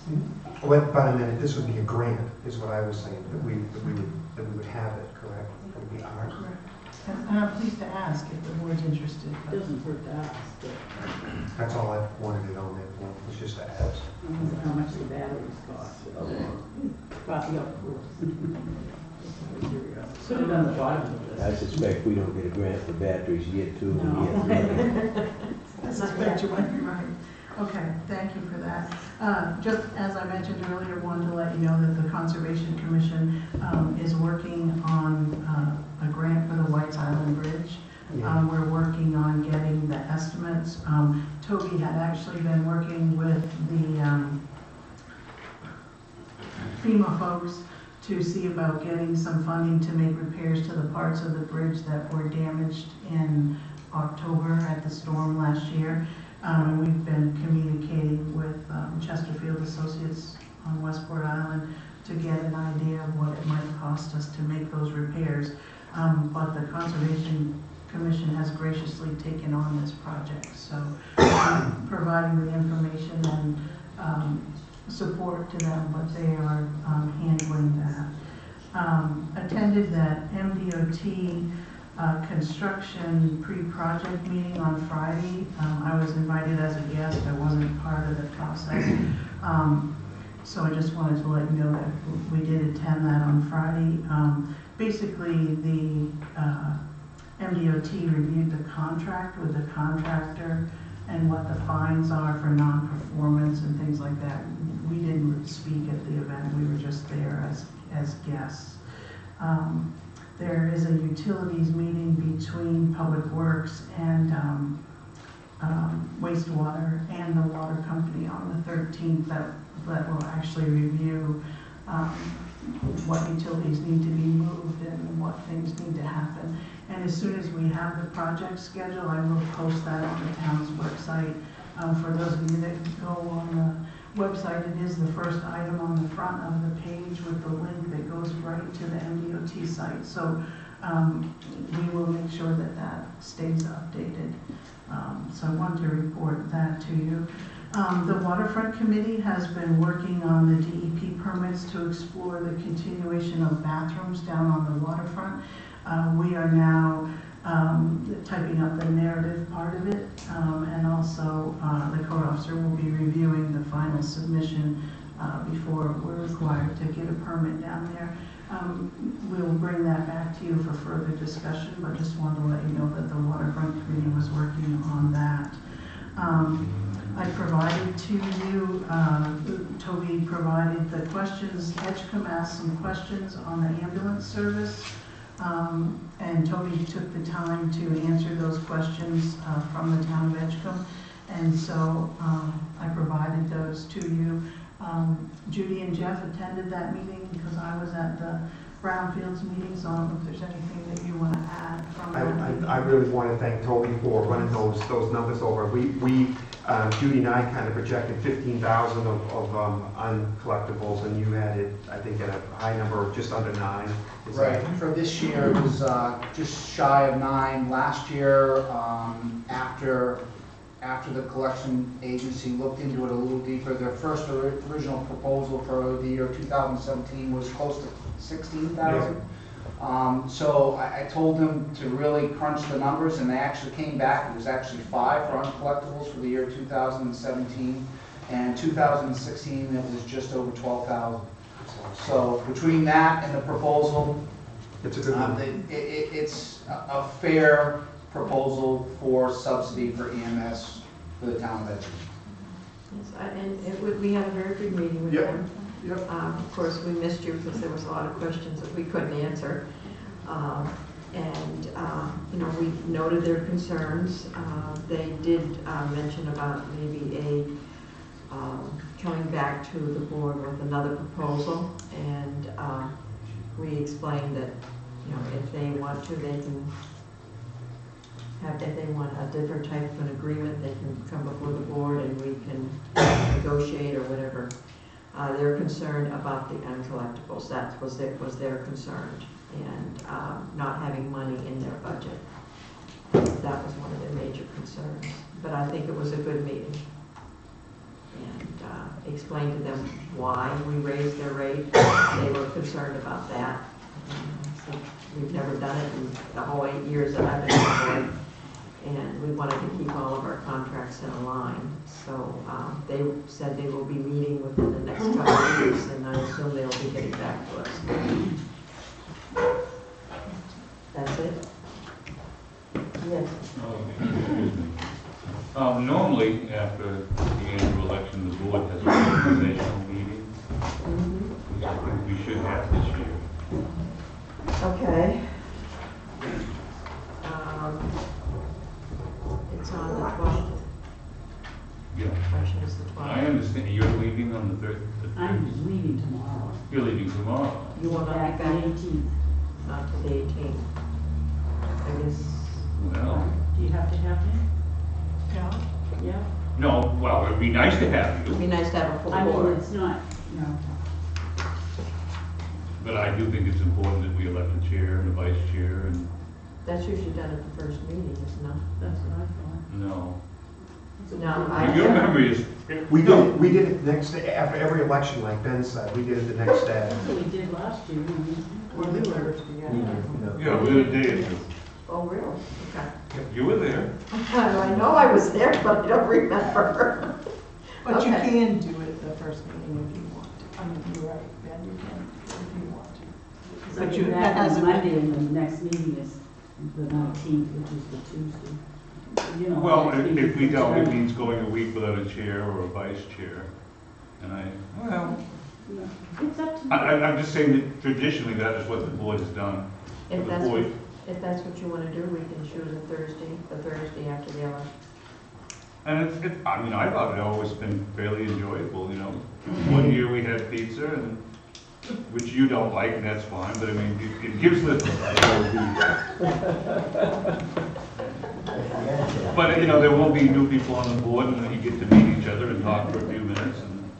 S5: Well, but I mean, this would be a grant, is what I was saying, that we would have it, correct? It would be ours.
S7: And I'm pleased to ask if the board's interested.
S3: It doesn't hurt to ask.
S5: That's all I wanted it on there for, was just to ask.
S3: How much the batteries cost. But, yeah, of course. Put it on the bottom of
S19: I
S3: this.
S19: suspect we don't get a grant for batteries yet, too. and yet,
S7: I suspect you might be right. Okay, thank you for that. Just as I mentioned earlier, wanted to let you know that the Conservation Commission is working on a grant for the Whites Island Bridge. We're working on getting the estimates. Toby had actually been working with the FEMA folks to see about getting some funding to make repairs to the parts of the bridge that were damaged in October at the storm last year. We've been communicating with Chesterfield Associates on Westport Island to get an idea of what it might cost us to make those repairs. But the Conservation Commission has graciously taken on this project, so providing the information and support to them, but they are handling that. Attended that MDOT construction pre-project meeting on Friday. I was invited as a guest. I wasn't part of the process. So I just wanted to let you know that we did attend that on Friday. Basically, the MDOT reviewed the contract with the contractor and what the fines are for non-performance and things like that. We didn't speak at the event. We were just there as guests. There is a utilities meeting between Public Works and wastewater and the water company on the 13th that will actually review what utilities need to be moved and what things need to happen. And as soon as we have the project schedule, I will post that on the town's website. For those of you that go on the website, it is the first item on the front of the page with the link that goes right to the MDOT site. So we will make sure that that stays updated. So I want to report that to you. The Waterfront Committee has been working on the DEP permits to explore the continuation of bathrooms down on the waterfront. We are now typing up the narrative part of it, and also the code officer will be reviewing the final submission before we're required to get a permit down there. We'll bring that back to you for further discussion, but just wanted to let you know that the Waterfront Committee was working on that. I provided to you, Toby provided the questions. Edgecombe asked some questions on the ambulance service, and Toby took the time to answer those questions from the town of Edgecombe, and so I provided those to you. Judy and Jeff attended that meeting because I was at the Brownfields meeting, so I don't know if there's anything that you want to add from that meeting.
S5: I really want to thank Toby for running those numbers over. Judy and I kind of projected 15,000 of uncollectibles, and you had it, I think, at a high number of just under 9.
S8: Right, for this year, it was just shy of 9. Last year, after the collection agency looked into it a little deeper, their first original proposal for the year 2017 was close to 16,000. So I told them to really crunch the numbers, and they actually came back. It was actually 5 for uncollectibles for the year 2017, and 2016 it was just over 12,000. So between that and the proposal,
S5: it's a good number.
S8: It's a fair proposal for subsidy for EMS for the town of Edgecombe.
S2: Yes, and we had a very good meeting with them.
S5: Yep.
S2: Of course, we missed you because there was a lot of questions that we couldn't answer. you know, we noted their concerns. They did mention about maybe coming back to the board with another proposal, and we explained that, you know, if they want to, they can have, if they want a different type of an agreement, they can come before the board and we can negotiate or whatever. They're concerned about the uncollectibles. That was their concern, and not having money in their budget. That was one of their major concerns. But I think it was a good meeting, and explained to them why we raised their rate. They were concerned about that. So we've never done it in the whole 8 years that I've been on board, and we wanted to keep all of our contracts in line. So they said they will be meeting within the next couple of weeks, and I assume they'll be getting back to us. That's it? Yes.
S13: Normally, after the annual election, the board has an organizational meeting, which I think we should have this year.
S2: Okay. It's on the 12th.
S13: Yeah.
S2: Question is the 12th.
S13: I understand, you're leaving on the 3rd?
S3: I'm leaving tomorrow.
S13: You're leaving tomorrow?
S2: You will not
S3: Back
S2: be
S3: the
S2: back
S3: 18th.
S2: not to the 18th. I guess.
S13: Well,
S3: Do you have to have me?
S2: Yeah.
S3: Yeah.
S13: no, well, it'd be nice to have
S2: It'd
S13: you,
S2: be nice to have a full
S3: I mean,
S2: board.
S3: it's not, no.
S13: but I do think it's important that we elect a chair and a vice chair, and
S2: That's usually done at the first meeting, isn't it?
S3: That's what I thought.
S13: no.
S2: No,
S13: Your memory is,
S5: We did it the next day, after every election, like Ben said, we did it the next day.
S3: That's what we did last year.
S2: Well, we were together.
S13: yeah, within a day or two.
S2: Oh, really? Okay.
S13: You were there.
S2: I know I was there, but I don't remember.
S7: But you
S2: Okay.
S7: can do it the first meeting if you want to. I mean, you're right, Ben, you can if you want to.
S3: But you
S7: that
S3: have on
S7: hasn't
S3: Monday,
S7: been-
S3: and the next meeting is the 19th, which is the Tuesday. You know,
S13: Well,
S3: next meeting
S13: if we
S3: is
S13: don't, it
S3: Friday.
S13: means going a week without a chair or a vice chair. And well,
S3: Yeah. It's up to you.
S13: I'm just saying that traditionally, that is what the board has done.
S2: If
S13: The
S2: that's,
S13: board-
S2: if that's what you want to do, we can choose the Thursday after the election.
S13: And I mean, I thought it always been fairly enjoyable, you know. One year we had pizza, and, which you don't like, and that's fine, but I mean, it gives the, but, you know, there will be new people on the board, and then you get to meet each other and talk for a few minutes, and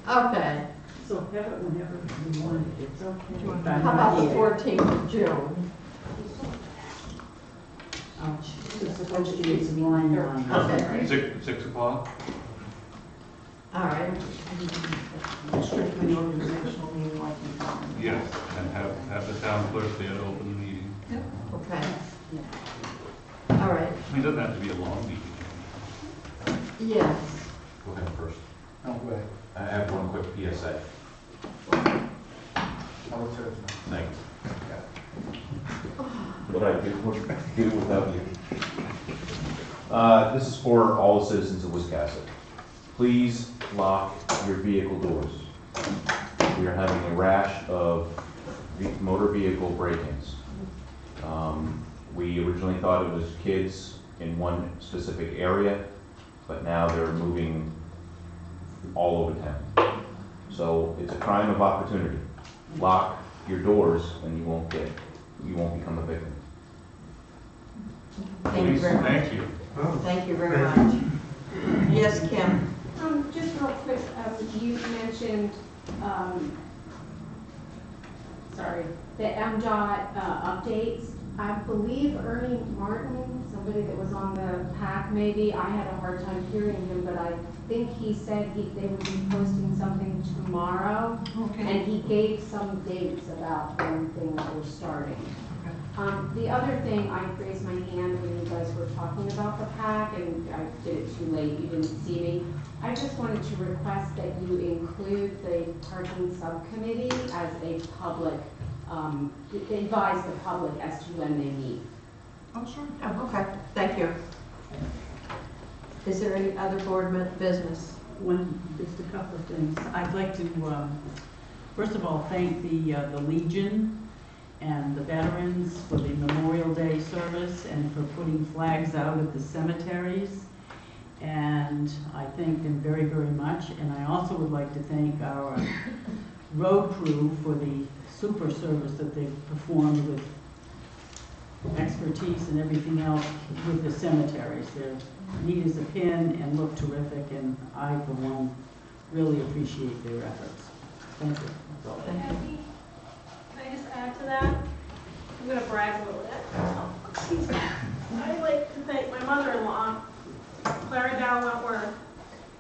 S2: Okay.
S3: So have it whenever you want it, it's okay.
S2: How about the 14th of June?
S3: It's supposed to be some line on.
S2: Okay.
S13: 6 o'clock?
S2: All right.
S7: Strictly organizational meeting like you found.
S13: Yes, and have the town clerk there to open the meeting.
S2: Okay. All right.
S13: I mean, it doesn't have to be a long meeting.
S2: Yes.
S4: Go ahead first.
S8: No, go ahead.
S4: I have one quick PSA. Thank you. What I do without you. This is for all the citizens of Wiscasset. Please lock your vehicle doors. We are having a rash of motor vehicle break-ins. We originally thought it was kids in one specific area, but now they're moving all over town. So it's a crime of opportunity. Lock your doors and you won't become a victim.
S2: Thank you very much.
S13: Thank you.
S2: Thank you very much. Yes, Kim?
S11: Just real quick, you mentioned, sorry, the MDOT updates. I believe Ernie Martin, somebody that was on the PAC maybe, I had a hard time hearing him, but I think he said they would be posting something tomorrow.
S7: Okay.
S11: And he gave some dates about when things were starting. The other thing, I raised my hand when you guys were talking about the PAC, and I did it too late, you didn't see me. I just wanted to request that you include the parking subcommittee as a public, advise the public as to when they meet.
S2: Oh, sure. Oh, okay. Thank you. Is there any other board business?
S3: Just a couple of things. I'd like to, first of all, thank the Legion and the veterans for the Memorial Day service. and for putting flags out at the cemeteries. And I thank them very, very much. And I also would like to thank our road crew for the super service that they've performed with expertise and everything else with the cemeteries. They're neat as a pin and look terrific, and I, for one, really appreciate their efforts. Thank you. That's all.
S2: Thank you.
S10: Can I just add to that? I'm going to brag a little bit. I'd like to thank my mother-in-law, Clara Dow Wentworth.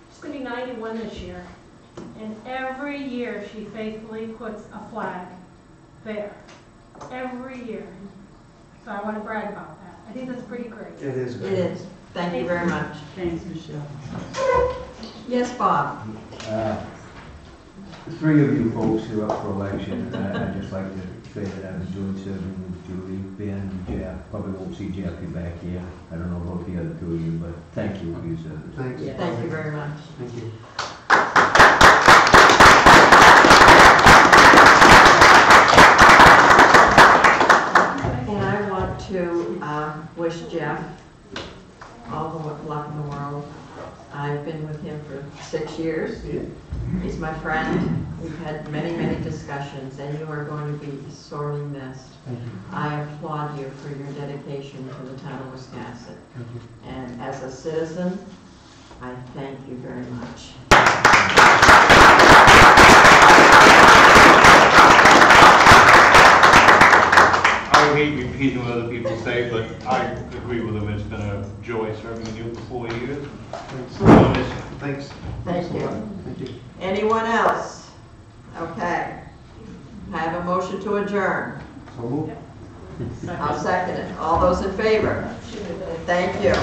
S10: She's going to be 91 this year. And every year she faithfully puts a flag there. Every year. So I want to brag about that. I think that's pretty great.
S5: It is.
S2: It is. Thank you very much.
S3: Thanks, Michelle.
S2: Yes, Bob?
S19: The three of you folks who are up for election, I'd just like to say that I've enjoyed serving with Julie, Ben, Jeff. Probably won't see Jeffy back here. I don't know about the other two of you, but thank you for your service.
S5: Thanks.
S2: Yeah. Thank you very much.
S5: Thank you.
S2: And I want to wish Jeff all the luck in the world. I've been with him for 6 years. He's my friend. We've had many, many discussions, and you are going to be sorely missed.
S5: Thank you.
S2: I applaud you for your dedication to the town of Wiscasset.
S5: Thank you.
S2: And as a citizen, I thank you very much.
S13: I hate repeating what other people say, but I agree with them. It's been a joy serving with you for 4 years.
S5: Thanks.
S2: Thank you.
S5: Thank you.
S2: Anyone else? Okay. I have a motion to adjourn.
S5: So moved.
S2: I'll second it. All those in favor? Thank you.